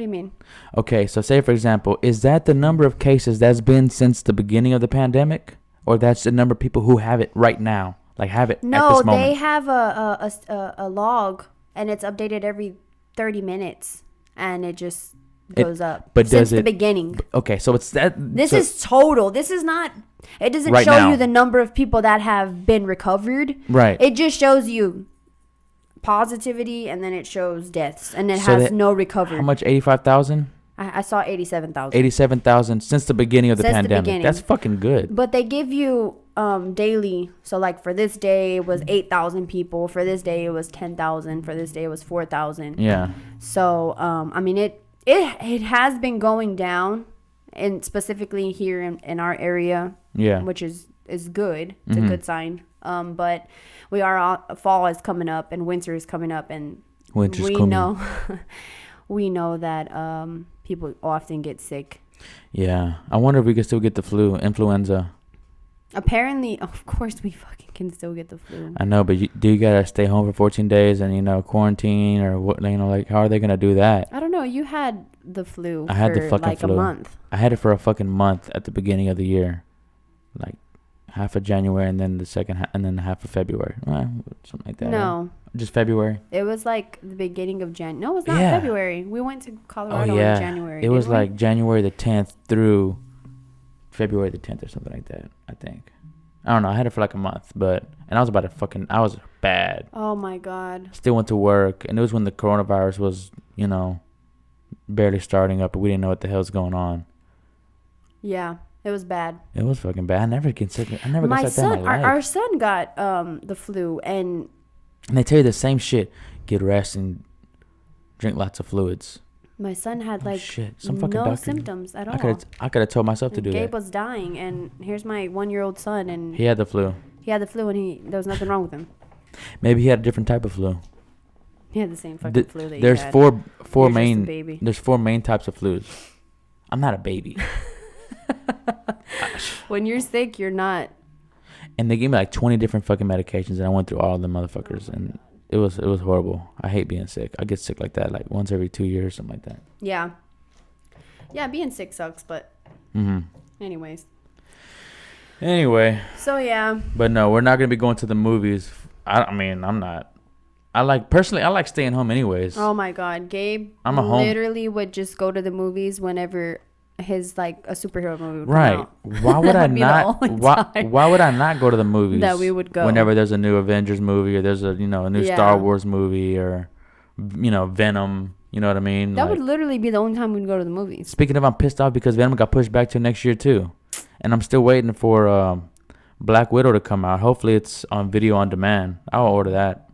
do you mean? Okay, so say, for example, is that the number of cases that's been since the beginning of the pandemic? Or that's the number of people who have it right now? Like, have it at this moment? No, they have a log, and it's updated every 30 minutes, and it just goes up. But since does the beginning. Okay, so it's that. This is total. This is not. It doesn't Right show now. you the number of people that have been recovered. Right. It just shows you positivity, and then it shows deaths, and it has no recovery. How much? 85,000? I saw 87,000. 87,000 since the beginning of the Since the pandemic. beginning. That's fucking good. But they give you daily. So like for this day it was 8,000 people. For this day it was 10,000. For this day it was 4,000. Yeah. So it has been going down, and specifically here in our area. Yeah. Which is good. It's a good sign. But we are fall is coming up and winter is coming up, and Winter's we coming. know we know that people often get sick. Yeah. I wonder if we can still get the flu, influenza. Apparently, of course, we fucking can still get the flu. I know, but do you gotta stay home for 14 days and quarantine or what? Like, how are they gonna do that? I don't know. You had the flu. I had the fucking like flu. a month. I had it for a fucking month at the beginning of the year, like half of January and then the second and then half of February, something like that. No, just February. it was like the beginning of Jan. No, it was not Yeah. February. We went to Colorado Oh yeah, in January. it was didn't we? like January the 10th through February the 10th or something like that. I think. I don't know. I had it for like a month, and I was I was bad. Oh my god. Still went to work, and it was when the coronavirus was, barely starting up, but we didn't know what the hell's going on. Yeah, it was bad. It was fucking bad. I never got sick that in my life. Our son got the flu, and they tell you the same shit. Get rest and drink lots of fluids. my son had like Some fucking no doctor. symptoms at all. I could have told myself to do Gabe that. was dying, and here's my 1-year-old son, and He had the flu. he had the flu, and there was nothing wrong with him. Maybe he had a different type of flu. He had the same fucking flu that There's you had. four You're just main. a baby. There's 4 main types of flus. I'm not a baby. When you're sick, you're not. And they gave me like 20 different fucking medications, and I went through all of them motherfuckers, and it was horrible. I hate being sick. I get sick like that like once every 2 years, something like that. Yeah. Yeah, being sick sucks, but anyways. Anyway. So yeah. But no, we're not gonna be going to the movies. I'm not. I like staying home anyways. Oh my god, Gabe literally would just go to the movies whenever his like a superhero movie would come out. Why would I That'd be not? the only Why time would I not go to the movies? that we would go whenever there's a new Avengers movie or there's a new Star Wars movie or Venom. You know what I mean? That would literally be the only time we'd go to the movies. Speaking of, I'm pissed off because Venom got pushed back to next year too, and I'm still waiting for Black Widow to come out. Hopefully it's on video on demand. I'll order that.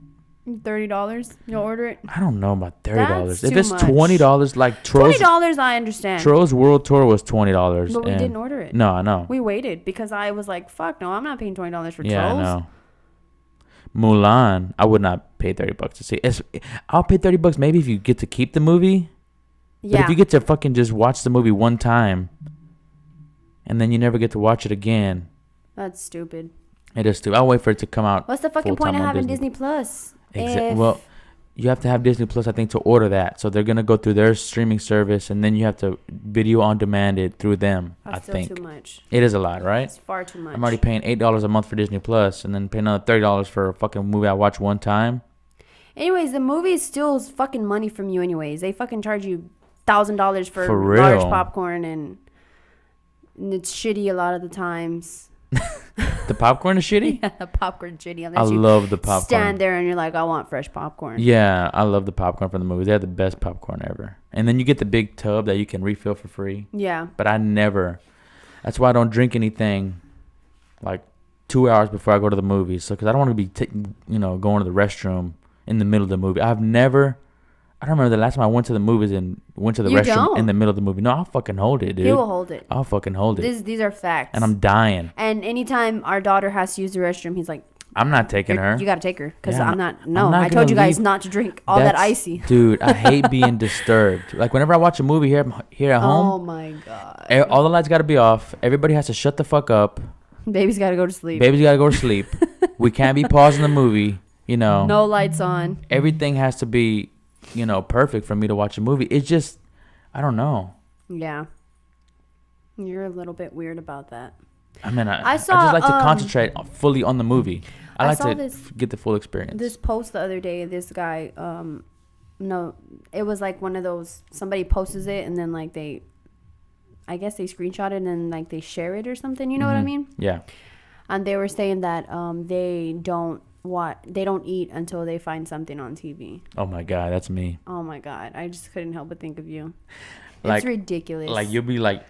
$30. You'll order it. I don't know about $30. That's If it's too $20, like Troll's $20, I understand. Troll's World Tour was $20. But we didn't order it. No, I know. We waited because I was like, fuck no, I'm not paying $20 for Yeah, Trolls. I know. Mulan, I would not pay $30 to see. I'll pay $30 maybe if you get to keep the movie. Yeah. But if you get to fucking just watch the movie one time and then you never get to watch it again. That's stupid. It is stupid. I'll wait for it to come out. What's the fucking point of having Disney Plus? Well, you have to have Disney Plus, I think, to order that. So they're going to go through their streaming service and then you have to video on demand it through them, I think. Too much. It is a lot, right? It's far too much. I'm already paying $8 a month for Disney Plus and then paying another $30 for a fucking movie I watch one time. Anyways, the movie steals fucking money from you anyways. They fucking charge you $1,000 for real. large popcorn and it's shitty a lot of the times. The popcorn is shitty? Yeah, the popcorn shitty. I love the popcorn. Stand there and you're like, I want fresh popcorn. Yeah, I love the popcorn from the movies. They have the best popcorn ever. And then you get the big tub that you can refill for free. Yeah. But that's why I don't drink anything like 2 hours before I go to the movies. So, because I don't want to be, going to the restroom in the middle of the movie. I don't remember the last time I went to the movies and went to the restroom in the middle of the movie. No, I'll fucking hold it, dude. He will hold it. I'll fucking hold it. These are facts. And I'm dying. And anytime our daughter has to use the restroom, he's like, I'm not taking her. You got to take her. Because Yeah, I'm not. I told you guys not to drink all that icy. Dude, I hate being disturbed. Like, whenever I watch a movie here at home. Oh, my God. All the lights got to be off. Everybody has to shut the fuck up. Baby's got to go to sleep. Baby's got to go to sleep. We can't be pausing the movie, No lights on. Everything has to be, perfect for me to watch a movie. It's just, I don't know. Yeah. You're a little bit weird about that. I mean, I just like to concentrate fully on the movie. I like to get the full experience. This post the other day, this guy, no, it was like one of those, somebody posts it and then like I guess they screenshot it and then like they share it or something. You know what I mean? Yeah. And they were saying that they don't eat until they find something on TV. Oh my God, that's me. Oh my God, I just couldn't help but think of you. Like, it's ridiculous. Like you'll be like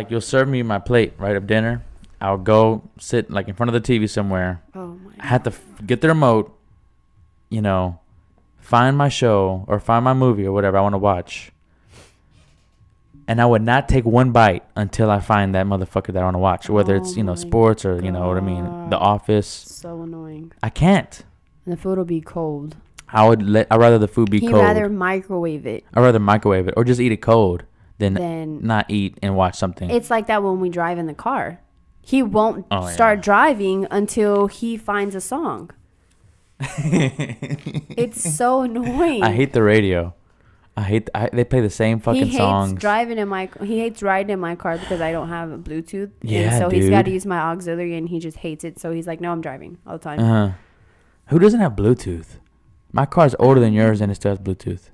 you'll serve me my plate right of dinner. I'll go sit like in front of the TV somewhere. Oh my God. I had to get the remote, find my show or find my movie or whatever I want to watch. And I would not take one bite until I find that motherfucker that I want to watch, whether it's, sports or, you know what I mean, The Office. So annoying. I can't. And the food will be cold. I'd rather the food be cold. He'd rather microwave it. I'd rather microwave it or just eat it cold than not eat and watch something. It's like that when we drive in the car. He won't start driving until he finds a song. It's so annoying. I hate the radio. They play the same fucking songs. He hates riding in my car because I don't have a Bluetooth. Yeah, and so dude. He's got to use my auxiliary and he just hates it. So he's like, no, I'm driving all the time. Who doesn't have Bluetooth? My car's older than yours and it still has Bluetooth.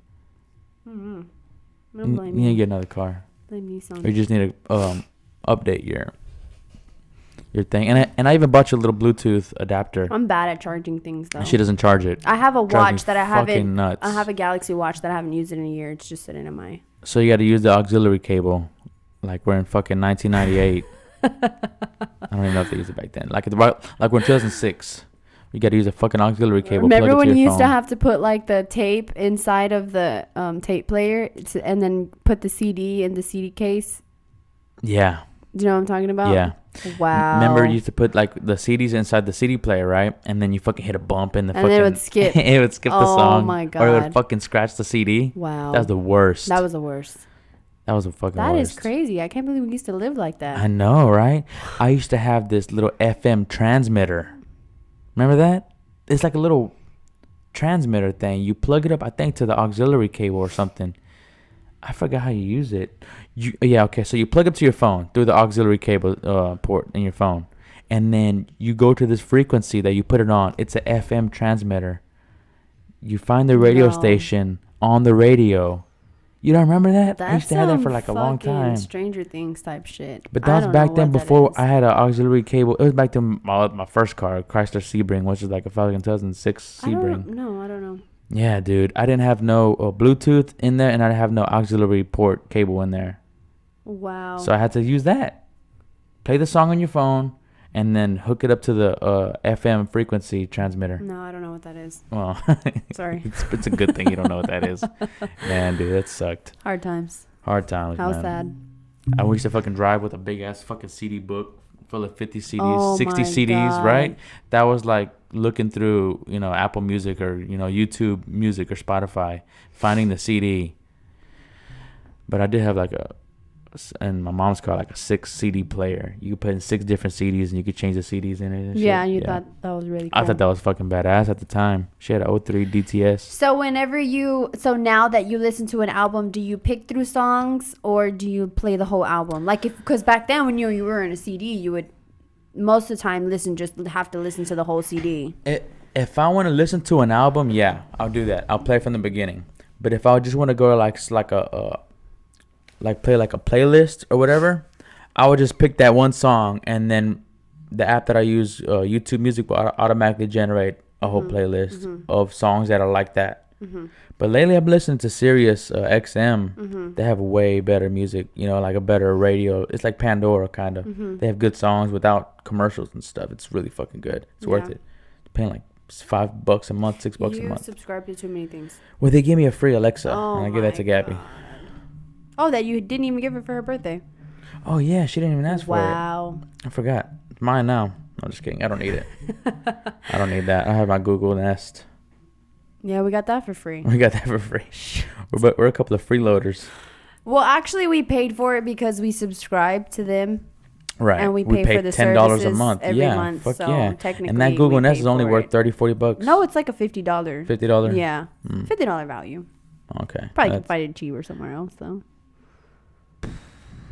Mm-hmm. You need to get another car. Blame Nissan. Or you just need to update your thing. And I even bought you a little Bluetooth adapter. I'm bad at charging things though. She doesn't charge it. I have a watch that I haven't. Nuts. I have a Galaxy watch that I haven't used in a year. It's just sitting in my. So you got to use the auxiliary cable, like we're in fucking 1998. I don't even know if they used it back then. Like we're in 2006. You got to use a fucking auxiliary cable. Remember when you used to have to put like the tape inside of the tape player and then put the CD in the CD case? Yeah. Do you know what I'm talking about? Yeah. Wow. Remember you used to put like the CDs inside the CD player, right? And then you fucking hit a bump and then it would skip. It would skip the song. Oh my God. Or it would fucking scratch the CD. Wow. That was the worst. That was the worst. That was the fucking worst. That is crazy. I can't believe we used to live like that. I know, right? I used to have this little FM transmitter. Remember that? It's like a little transmitter thing. You plug it up, I think, to the auxiliary cable or something. I forgot how you use it. Okay. So you plug up to your phone through the auxiliary cable port in your phone. And then you go to this frequency that you put it on. It's a FM transmitter. You find the radio station on the radio. You don't remember that? I used to have that for like a long time. Stranger Things type shit. But that was back then before I had an auxiliary cable. It was back to my first car, Chrysler Sebring, which is like a fucking 2006 Sebring. I don't know. Yeah, dude. I didn't have no Bluetooth in there, and I didn't have no auxiliary port cable in there. Wow. So I had to use that. Play the song on your phone, and then hook it up to the FM frequency transmitter. No, I don't know what that is. Well, sorry. It's a good thing you don't know what that is. Man, dude, that sucked. Hard times. Hard times, How man. sad. I used to fucking drive with a big ass fucking CD book full of 50 CDs, Oh 60 my CDs, God. right? That was like looking through, Apple Music or, YouTube Music or Spotify, finding the CD. But I did have and my mom's car, like a 6 CD player. You could put in 6 different CDs and you could change the CDs in it. And Yeah, shit. you thought that was really cool. I thought that was fucking badass at the time. She had an 03 DTS. So now that you listen to an album, do you pick through songs or do you play the whole album? Like, because back then when you were in a CD, you would most of the time have to listen to the whole CD. If I want to listen to an album, yeah, I'll do that. I'll play from the beginning. But if I just want to go play like a playlist or whatever, I would just pick that one song, and then the app that I use, YouTube Music, will automatically generate a whole playlist of songs that are like that. But lately I've been listening to Sirius XM. They have way better music, like a better radio. It's like Pandora kind of. They have good songs without commercials and stuff. It's really fucking good. It's worth it. Paying like $5 a month, $6 a month. You subscribe to too many things. Well, they gave me a free Alexa, and I give that to Gabby. Oh, that you didn't even give her for her birthday. Oh yeah, she didn't even ask for it. Wow. I forgot. It's mine now. I'm just kidding. I don't need it. I don't need that. I have my Google Nest. Yeah, we got that for free. We got that for free. We're a couple of freeloaders. Well, actually, we paid for it because we subscribed to them. Right. And we pay for the $10 a month. Every month. Fuck so yeah. Technically, and that Google Nest is only worth $30-$40. No, it's like a $50. $50? Yeah. $50 value. Okay. Probably can find it cheaper somewhere else, though.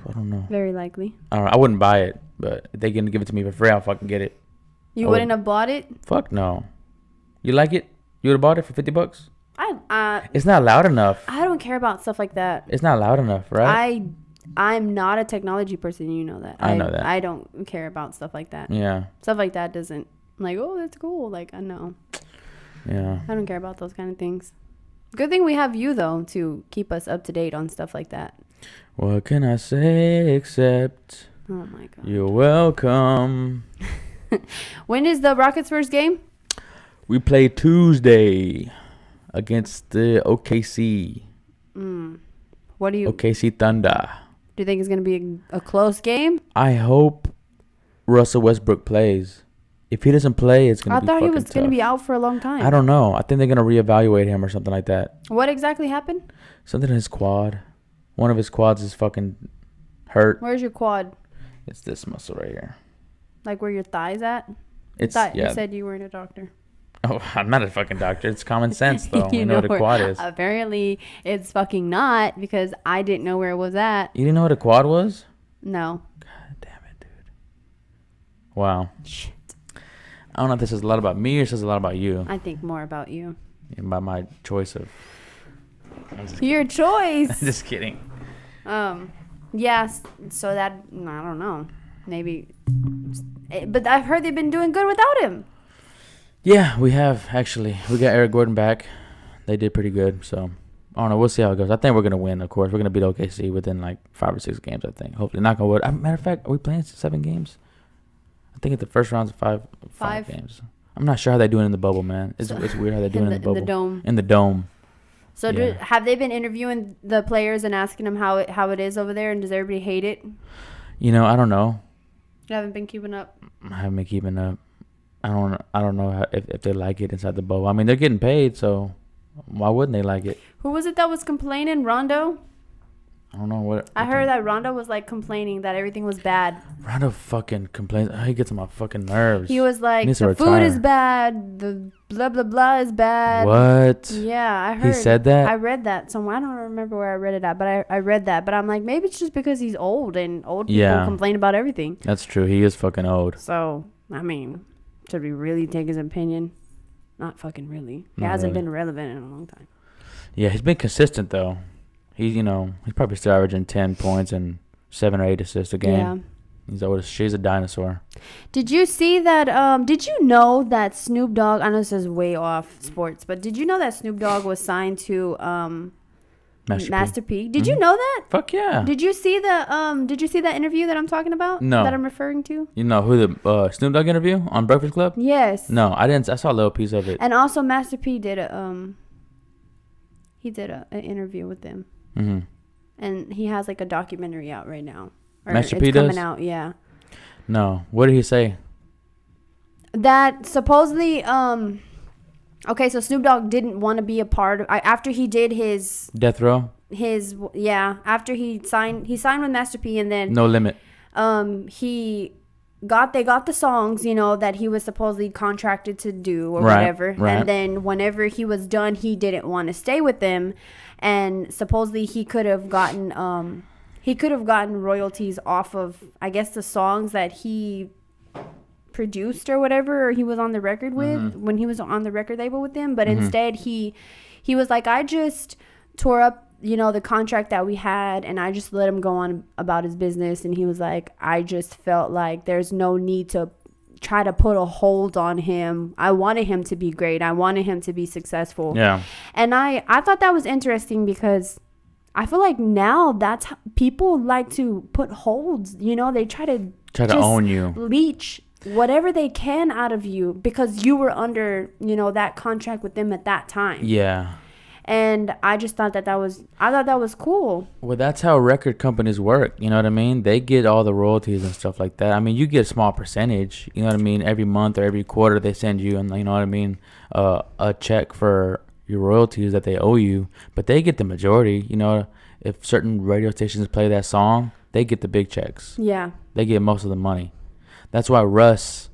I don't know. Very likely. I wouldn't buy it, but if they can give it to me for free, I'll fucking get it. You wouldn't have bought it? Fuck no. You like it? You would have bought it for $50? It's not loud enough. I don't care about stuff like that. It's not loud enough, right? I'm not a technology person. You know that. I know that. I don't care about stuff like that. Yeah. Stuff like that doesn't, like, oh, that's cool. Like, I know. Yeah. I don't care about those kind of things. Good thing we have you, though, to keep us up to date on stuff like that. What can I say except... Oh, my God. You're welcome. When is the Rockets' first game? We play Tuesday against the OKC. What do you... OKC Thunder. Do you think it's going to be a close game? I hope Russell Westbrook plays. If he doesn't play, it's going to be fucking tough. I thought he was going to be out for a long time. I don't know. I think they're going to reevaluate him or something like that. What exactly happened? Something in his quad. One of his quads is fucking hurt. Where's your quad? It's this muscle right here. Like where your thigh's at? You said you weren't a doctor. Oh, I'm not a fucking doctor. It's common sense, though. You know what a quad is. Apparently, it's fucking not, because I didn't know where it was at. You didn't know what a quad was? No. God damn it, dude. Wow. Shit. I don't know if this says a lot about me or says a lot about you. I think more about you. About my choice of... Your choice. I'm just kidding. Yes. So that, I don't know. Maybe. But I've heard they've been doing good without him. Yeah, we have, actually. We got Eric Gordon back. They did pretty good, so... I don't know. We'll see how it goes. I think we're going to win, of course. We're going to beat OKC within like 5 or 6 games, I think. Hopefully. Knock on wood. Matter of fact, are we playing 7 games? I think at the first round's 5 games. I'm not sure how they're doing in the bubble, man. It's weird how they're doing in the bubble. In the dome. In the dome. So have they been interviewing the players and asking them how it is over there, and does everybody hate it? I don't know. You haven't been keeping up? I haven't been keeping up. I don't know if they like it inside the bubble. I mean, they're getting paid, so why wouldn't they like it? Who was it that was complaining? Rondo? I don't know what. I heard that Rondo was like complaining that everything was bad. Rondo fucking complains. He gets on my fucking nerves. He was like, the food is bad. The blah, blah, blah is bad. What? Yeah, I heard. He said that? I read that somewhere. I don't remember where I read it at, but I read that. But I'm like, maybe it's just because he's old and old people complain about everything. That's true. He is fucking old. So, I mean, should we really take his opinion? Not fucking really. He hasn't been relevant in a long time. Yeah, he's been consistent, though. He's probably still averaging 10 points and 7 or 8 assists a game. Yeah. He's old. She's a dinosaur. Did you see that? Did you know that Snoop Dogg? I know this is way off sports, but did you know that Snoop Dogg was signed to Master P. Did you know that? Fuck yeah. Did you see that interview that I'm talking about? No. That I'm referring to? You know who the Snoop Dogg interview on Breakfast Club? Yes. No, I didn't. I saw a little piece of it. And also Master P did an interview with them. Mm-hmm. And he has like a documentary out right now. Or Master it's P coming does? out, yeah. No. What did he say? That supposedly okay, so Snoop Dogg didn't want to be a part of after he did his Death Row? After he signed with Master P, and then No Limit. they got the songs, that he was supposedly contracted to do or Right, whatever. right. And then whenever he was done, he didn't want to stay with them, and supposedly he could have gotten royalties off of, I guess, the songs that he produced or whatever, or he was on the record with when he was on the record label with them. But instead he was like, I just tore up the contract that we had, and I just let him go on about his business. And he was like, I just felt like there's no need to try to put a hold on him. I wanted him to be great. I wanted him to be successful. Yeah. And I thought that was interesting, because I feel like now that's how people like to put holds. They try to own you, leech whatever they can out of you, because you were under that contract with them at that time. Yeah. And I just thought that was cool. Well, that's how record companies work. You know what I mean? They get all the royalties and stuff like that. I mean, you get a small percentage. You know what I mean? Every month or every quarter, they send you, and you know what I mean, a check for your royalties that they owe you. But they get the majority. If certain radio stations play that song, they get the big checks. Yeah. They get most of the money. That's why Russ,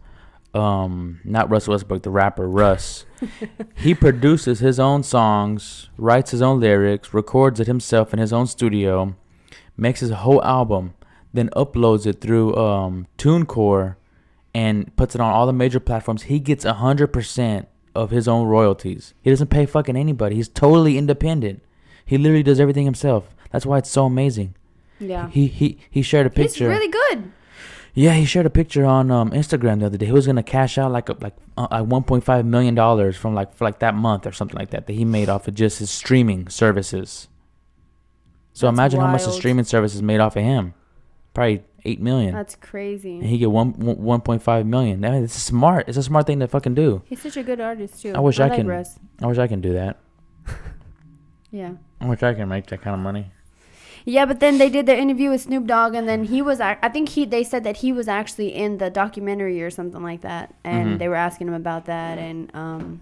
not Russ Westbrook, the rapper Russ, he produces his own songs, writes his own lyrics, records it himself in his own studio, makes his whole album, then uploads it through TuneCore and puts it on all the major platforms. He gets 100% of his own royalties. He doesn't pay fucking anybody. He's totally independent. He literally does everything himself. That's why it's so amazing. Yeah. He shared a picture. He's really good. Yeah, he shared a picture on Instagram the other day. He was gonna cash out like $1.5 million from for that month or something like that he made off of just his streaming services. So That's imagine wild. how much the streaming services made off of him. Probably $8 million. That's crazy. And he get 1.5 million. I mean, it's smart. It's a smart thing to fucking do. He's such a good artist too. I wish I like can. Russ. I wish I can do that. Yeah. I wish I can make that kind of money. Yeah, but then they did their interview with Snoop Dogg, and then they said that he was actually in the documentary or something like that, and they were asking him about that, and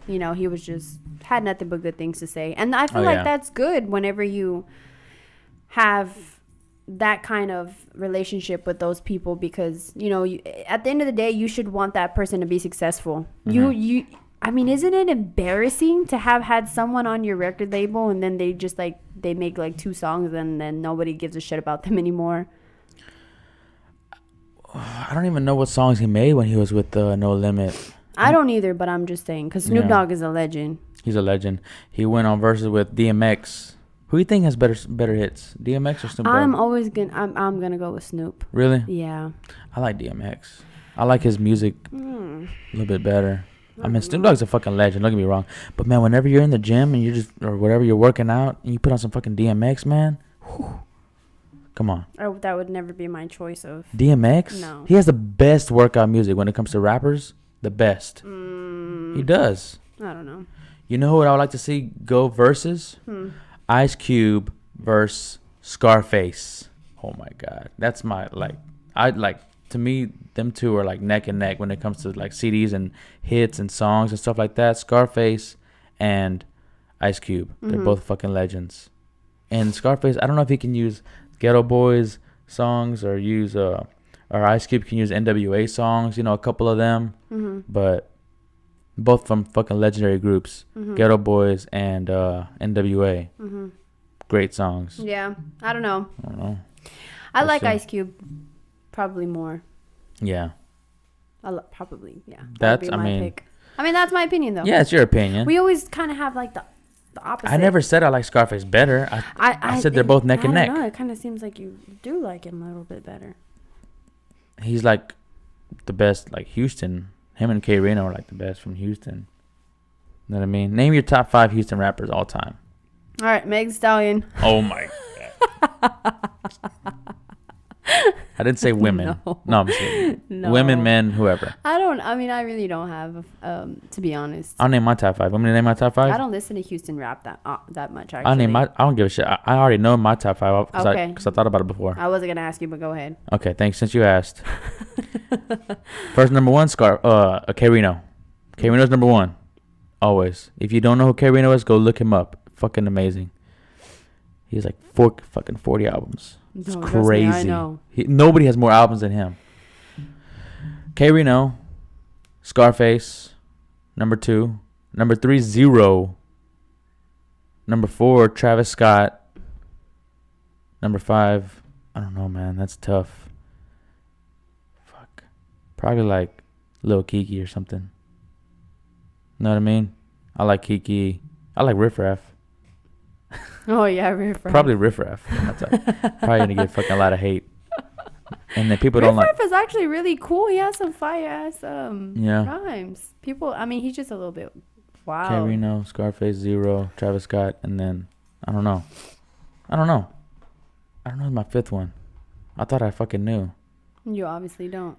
he was just had nothing but good things to say. And I feel like that's good whenever you have that kind of relationship with those people, because at the end of the day, you should want that person to be successful. I mean, isn't it embarrassing to have had someone on your record label and then they just they make 2 songs and then nobody gives a shit about them anymore? I don't even know what songs he made when he was with No Limit. I don't either, but I'm just saying, because Snoop Dogg is a legend. He's a legend. He went on verses with DMX. Who do you think has better hits, DMX or Snoop Dogg? I'm gonna go with Snoop. Really? Yeah. I like DMX. I like his music a little bit better. I mean, Snoop Dogg's a fucking legend. Don't get me wrong, but man, whenever you're in the gym and or whatever you're working out and you put on some fucking DMX, man, whew, come on. That would never be my choice of DMX. No. He has the best workout music when it comes to rappers. The best. He does. I don't know. You know what I would like to see go versus? Ice Cube versus Scarface. Oh my God, that's my to me, them two are neck and neck when it comes to CDs and hits and songs and stuff like that. Scarface and Ice Cube, they're both fucking legends. And Scarface, I don't know if he can use Ghetto Boys songs or Ice Cube can use NWA songs, a couple of them, but both from fucking legendary groups, Ghetto Boys and NWA. Great songs. Yeah, I don't know. We'll like see. Ice Cube. Probably more. Yeah. Probably, yeah. That's, my pick. I mean, that's my opinion, though. Yeah, it's your opinion. We always kind of have the opposite. I never said I like Scarface better. I said they're both neck and neck. I don't know. It kind of seems like you do like him a little bit better. He's the best, Houston. Him and K Reno are the best from Houston. You know what I mean? Name your top 5 Houston rappers all time. All right, Meg Thee Stallion. Oh my god. I didn't say women. No, I'm just kidding. No. Women, men, whoever. I mean, I really don't have, to be honest. I'll name my top 5. Want me to name my top 5? I don't listen to Houston rap that much, actually. I don't give a shit. I already know my top 5 because Okay. I thought about it before. I wasn't going to ask you, but go ahead. Okay, thanks. Since you asked. First, number 1, K-Rino. K-Rino's number 1. Always. If you don't know who K-Rino is, go look him up. Fucking amazing. He has like 40 albums. It's crazy. Me, I know. Nobody has more albums than him. K-Rino, Scarface, number 2. Number 3, Zero. Number 4, Travis Scott. Number 5, I don't know, man. That's tough. Fuck. Probably like Lil Kiki or something. Know what I mean? I like Kiki. I like Riff Raff. Oh, yeah, Riff Raff. Probably Riff Raff. Probably going to get fucking a lot of hate. And then people don't like... Riff Raff is actually really cool. He has some fire-ass rhymes. People, I mean, he's just a little bit wild. K-Rino, Scarface, Zero, Travis Scott, and then... I don't know my 5th one. I thought I fucking knew. You obviously don't.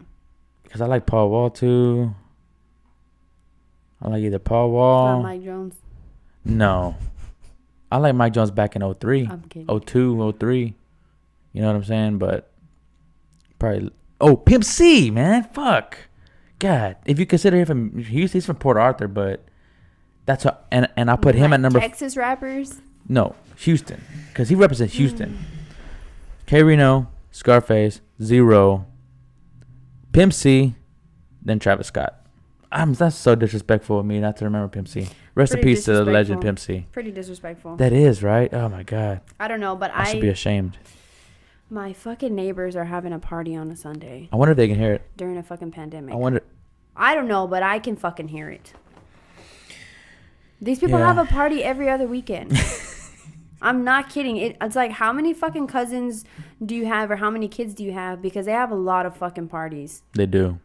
Because I like Paul Wall, too. I like either Paul Wall... Not Mike Jones. No. I like Mike Jones back in 03. I'm kidding. 02, 03. You know what I'm saying? But probably... Oh, Pimp C, man. Fuck. God. If you consider him from... He's from Port Arthur, but... That's... And I put him at number... Texas rappers? No. Houston. Because he represents Houston. K-Rino, Scarface, Zero, Pimp C, then Travis Scott. That's so disrespectful of me not to remember Pimp C. Rest in peace to the legend Pimp C. Pretty disrespectful. That is, right? Oh, my God. I don't know, but I should be ashamed. My fucking neighbors are having a party on a Sunday. I wonder if they can hear it. During a fucking pandemic. I don't know, but I can fucking hear it. These people have a party every other weekend. I'm not kidding. It's like, how many fucking cousins do you have or how many kids do you have? Because they have a lot of fucking parties. They do.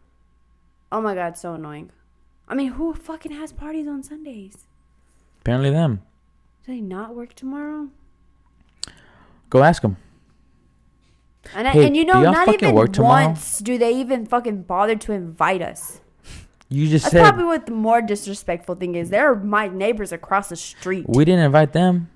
Oh, my God. So annoying. I mean, who fucking has parties on Sundays? Apparently them. Do they not work tomorrow? Go ask them. And you know, not even once do they even fucking bother to invite us. You just That's said. probably what the more disrespectful thing is. They're my neighbors across the street. We didn't invite them.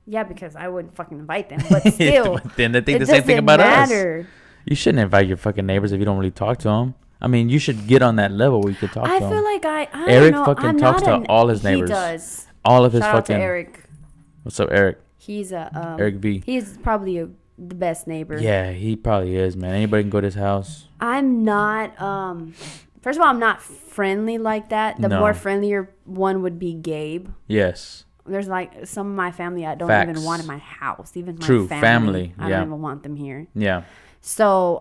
Yeah, because I wouldn't fucking invite them. But still, but then they think the same thing about matter. us. You shouldn't invite your fucking neighbors if you don't really talk to them. I mean, you should get on that level where you can talk to them. I feel like Eric don't know. fucking talks to all his neighbors. He does. All of his Shout fucking. Out to Eric. What's up, Eric? He's a Eric B. He's probably the best neighbor. Yeah, he probably is, man. Anybody can go to his house. I'm not. First of all, I'm not friendly like that. The more friendlier one would be Gabe. Yes. There's like some of my family I don't even want in my house. Even my family. I don't even want them here. Yeah. So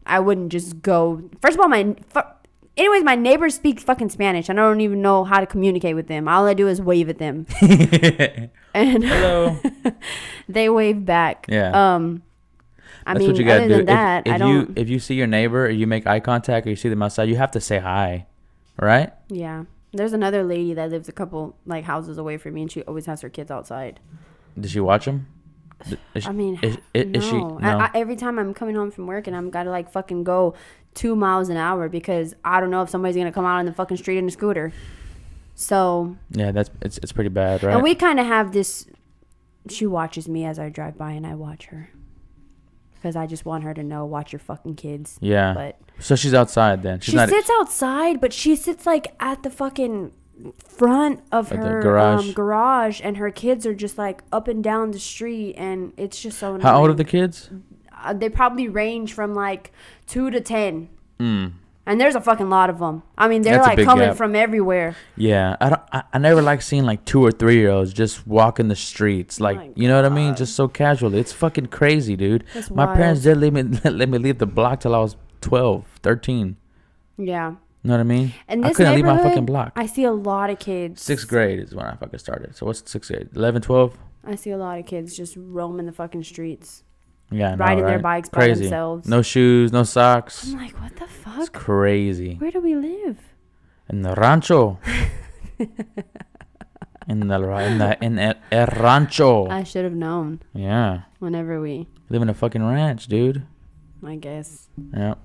I wouldn't just go. First of all, anyways, my neighbors speak fucking Spanish. I don't even know how to communicate with them. All I do is wave at them. And hello. They wave back. Yeah. That's what you gotta do. Than that, If you see your neighbor or you make eye contact or you see them outside, you have to say hi, right? Yeah. There's another lady that lives a couple like houses away from me, and she always has her kids outside. Does she watch them? Is no. She? No. Every time I'm coming home from work and I'm gotta like fucking go 2 miles an hour because I don't know if somebody's gonna come out on the fucking street in a scooter. So yeah, it's pretty bad, right? And we kind of have this. She watches me as I drive by, and I watch her because I just want her to know, watch your fucking kids. Yeah. But so she's outside then. She sits outside, but she sits like at the fucking front of her garage, and her kids are just like up and down the street, and it's just so annoying. How old are the kids? They probably range from like 2 to 10. And there's a fucking lot of them. I mean, they're like coming from everywhere. Yeah, I never like seeing like 2 or 3 year olds just walking the streets, like you know what I mean, just so casually. It's fucking crazy, dude. My parents did let me leave the block till I was 12, 13. Yeah. You know what I mean? And this I couldn't leave my fucking block. I see a lot of kids. 6th grade is when I fucking started. So what's 6th grade? 11, 12? I see a lot of kids just roaming the fucking streets. Yeah, riding their bikes by themselves. No shoes, no socks. I'm like, what the fuck? It's crazy. Where do we live? In the rancho. In el rancho. I should have known. Yeah. Whenever we live in a fucking ranch, dude. I guess. Yeah.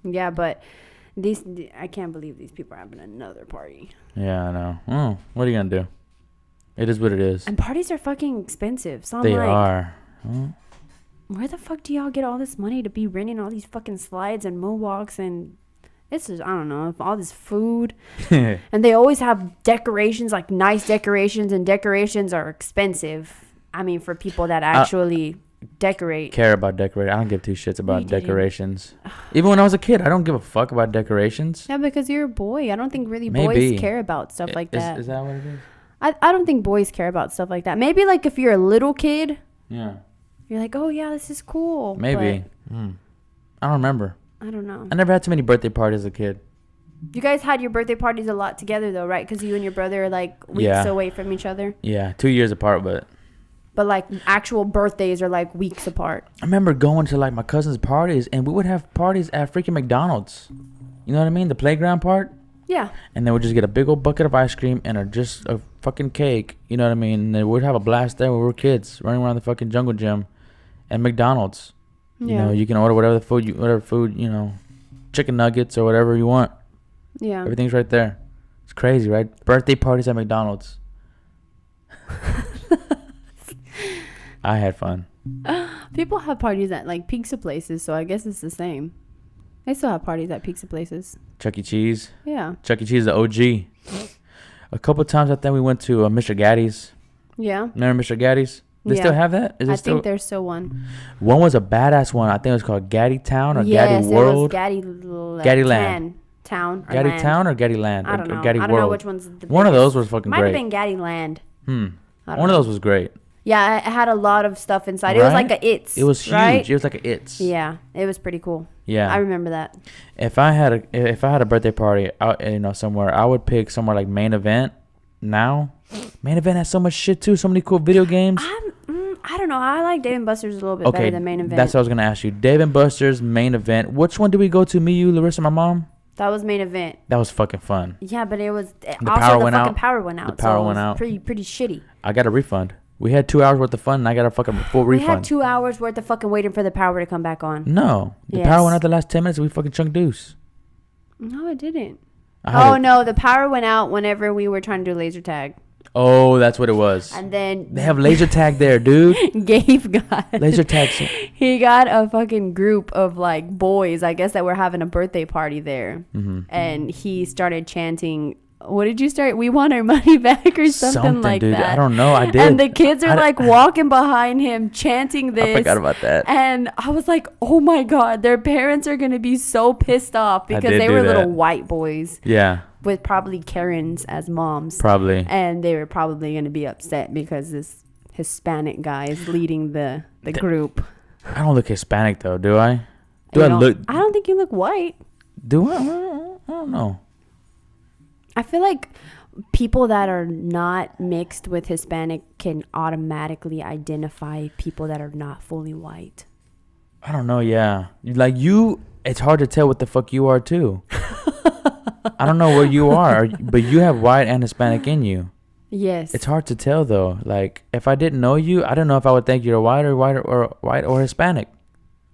Yeah, but I can't believe these people are having another party. Yeah, I know. Oh, what are you gonna do? It is what it is. And parties are fucking expensive. So I'm they like, are. Where the fuck do y'all get all this money to be renting all these fucking slides and moonwalks and it's just, I don't know, all this food. And they always have decorations, like nice decorations, and decorations are expensive. I mean, for people that actually decorate. Care about decorating. I don't give two shits about decorations. Even when I was a kid, I don't give a fuck about decorations. Yeah, because you're a boy. I don't think really boys care about stuff like that. Is that what it is? I don't think boys care about stuff like that. Maybe like if you're a little kid. Yeah. You're like, oh yeah, this is cool. Maybe. I don't remember. I don't know. I never had too many birthday parties as a kid. You guys had your birthday parties a lot together though, right? Because you and your brother are like weeks away from each other. Yeah, 2 years apart, but like actual birthdays are like weeks apart. I remember going to like my cousin's parties, and we would have parties at freaking McDonald's. You know what I mean? The playground part. Yeah. And they would just get a big old bucket of ice cream and just a fucking cake. You know what I mean? And they would have a blast there when we were kids, running around the fucking jungle gym, at McDonald's. You know, you can order whatever food, you know, chicken nuggets or whatever you want. Yeah. Everything's right there. It's crazy, right? Birthday parties at McDonald's. I had fun. People have parties at like pizza places, so I guess it's the same. They still have parties at pizza places. Chuck E. Cheese. Yeah. Chuck E. Cheese, the OG. A couple times I think we went to Mr. Gaddy's. Yeah. Remember Mr. Gaddy's? They still have that? I think there's still one. One was a badass one. I think it was called Gaddy Town or Gaddy World. Yes, it was Gaddy Land. Town. Gaddy Town or Gaddy Land? I don't know. Gaddy I don't World. know which one's the biggest. One of those was fucking Might great. have been Gaddy Land. One of those was great. Yeah, it had a lot of stuff inside. Right? It was like a It's. It was huge. Right? It was like a It's. Yeah, it was pretty cool. Yeah, I remember that. If I had a birthday party out, you know, somewhere, I would pick somewhere like Main Event. Now, Main Event has so much shit too. So many cool video games. I don't know. I like Dave and Buster's a little bit better than Main Event. That's what I was gonna ask you. Dave and Buster's, Main Event. Which one did we go to? Me, you, Larissa, my mom. That was Main Event. That was fucking fun. Yeah, but it was the power went out. Power went out. The power went out. Pretty shitty. I got a refund. We had 2 hours worth of fun, and I got a fucking full refund. We had 2 hours worth of fucking waiting for the power to come back on. No, the power went out the last 10 minutes. And we fucking chunked deuce. No, it didn't. No, the power went out whenever we were trying to do laser tag. Oh, that's what it was. And then they have laser tag there, dude. Gabe got laser tag. He got a fucking group of like boys, I guess, that were having a birthday party there, and he started chanting. What did you start? We want our money back or something like dude. that. I don't know. I did. And the kids are like walking behind him chanting this. I forgot about that. And I was like, oh my God, their parents are going to be so pissed off because they were little white boys. Yeah. With probably Karens as moms. Probably. And they were probably going to be upset because this Hispanic guy is leading the group. I don't look Hispanic though, do I? I don't think you look white. Do I? I don't know. I feel like people that are not mixed with Hispanic can automatically identify people that are not fully white. I don't know, yeah. Like you, it's hard to tell what the fuck you are too. I don't know where you are, but you have white and Hispanic in you. Yes. It's hard to tell though. Like if I didn't know you, I don't know if I would think you're white or Hispanic.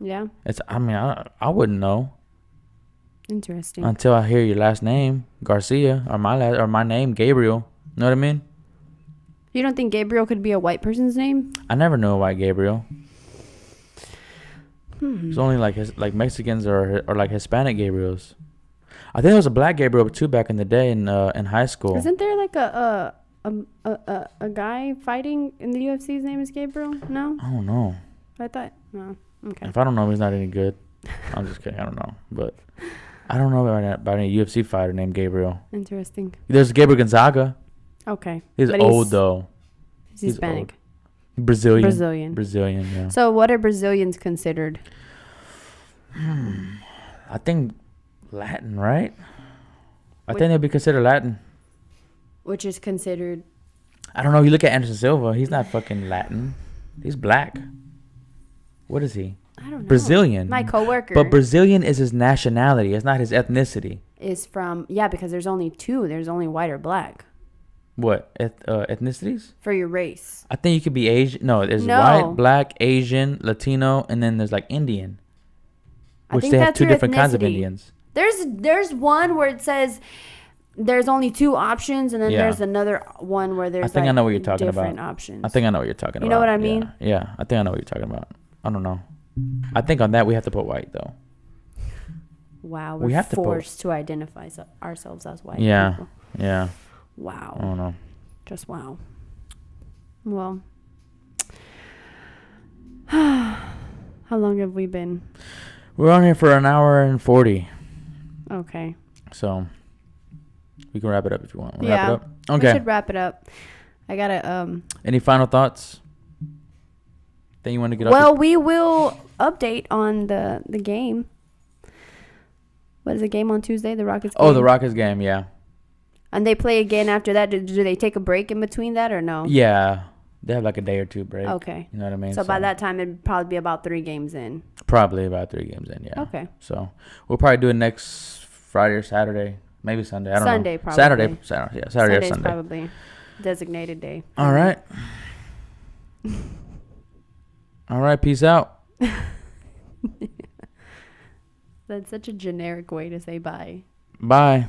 Yeah. I wouldn't know. Interesting. Until I hear your last name, Garcia, or my name, Gabriel. Know what I mean? You don't think Gabriel could be a white person's name? I never knew a white Gabriel. It's only like Mexicans or like Hispanic Gabriels. I think there was a black Gabriel too back in the day in high school. Isn't there like a guy fighting in the UFC? His name is Gabriel? No? I don't know. I thought no. Okay. If I don't know him, he's not any good. I'm just kidding. I don't know, but I don't know about any UFC fighter named Gabriel. Interesting. There's Gabriel Gonzaga. Okay. He's old though. He's Hispanic. Old. Brazilian. Yeah. So what are Brazilians considered? I think Latin, right? I think they'd be considered Latin. Which is considered? I don't know. You look at Anderson Silva. He's not fucking Latin. He's black. What is he? I don't know. Brazilian. My coworker. But Brazilian is his nationality. It's not his ethnicity. Is from, because there's only two. There's only white or black. What? Ethnicities? For your race. I think you could be Asian. No, there's No. white, black, Asian, Latino, and then there's like Indian. I Which think they have that's two your different kinds of ethnicity. Indians. There's one where it says there's only 2 options, and then Yeah. there's another one where there's I think I know what you're talking different about. options. I think I know what you're talking about. You know what I mean? Yeah, I think I know what you're talking about. I don't know. I think on that we have to put white though. Wow, We we're have to put- forced to identify ourselves as white Yeah, people. yeah. Wow. I don't know. Just wow. Well, how long have we been? We're on here for an hour and 40, Okay. so we can wrap it up if you want. Wanna Yeah. Wrap it up? We Okay. should wrap it up. I gotta Any final thoughts? Then you want to get Well, off? we will update on the game. What is the game on Tuesday? The Rockets game? Oh, the Rockets game. Yeah. And they play again after that. Do they take a break in between that or no? Yeah. They have like a day or two break. Okay. You know what I mean? So by that time, it'd probably be about 3 games in. Probably about 3 games in. Yeah. Okay. So we'll probably do it next Friday or Saturday. Maybe Sunday. I don't know. Sunday, probably. Saturday. Yeah. Saturday or Sunday's Sunday. probably designated day. All right. All right. Peace out. That's such a generic way to say bye. Bye.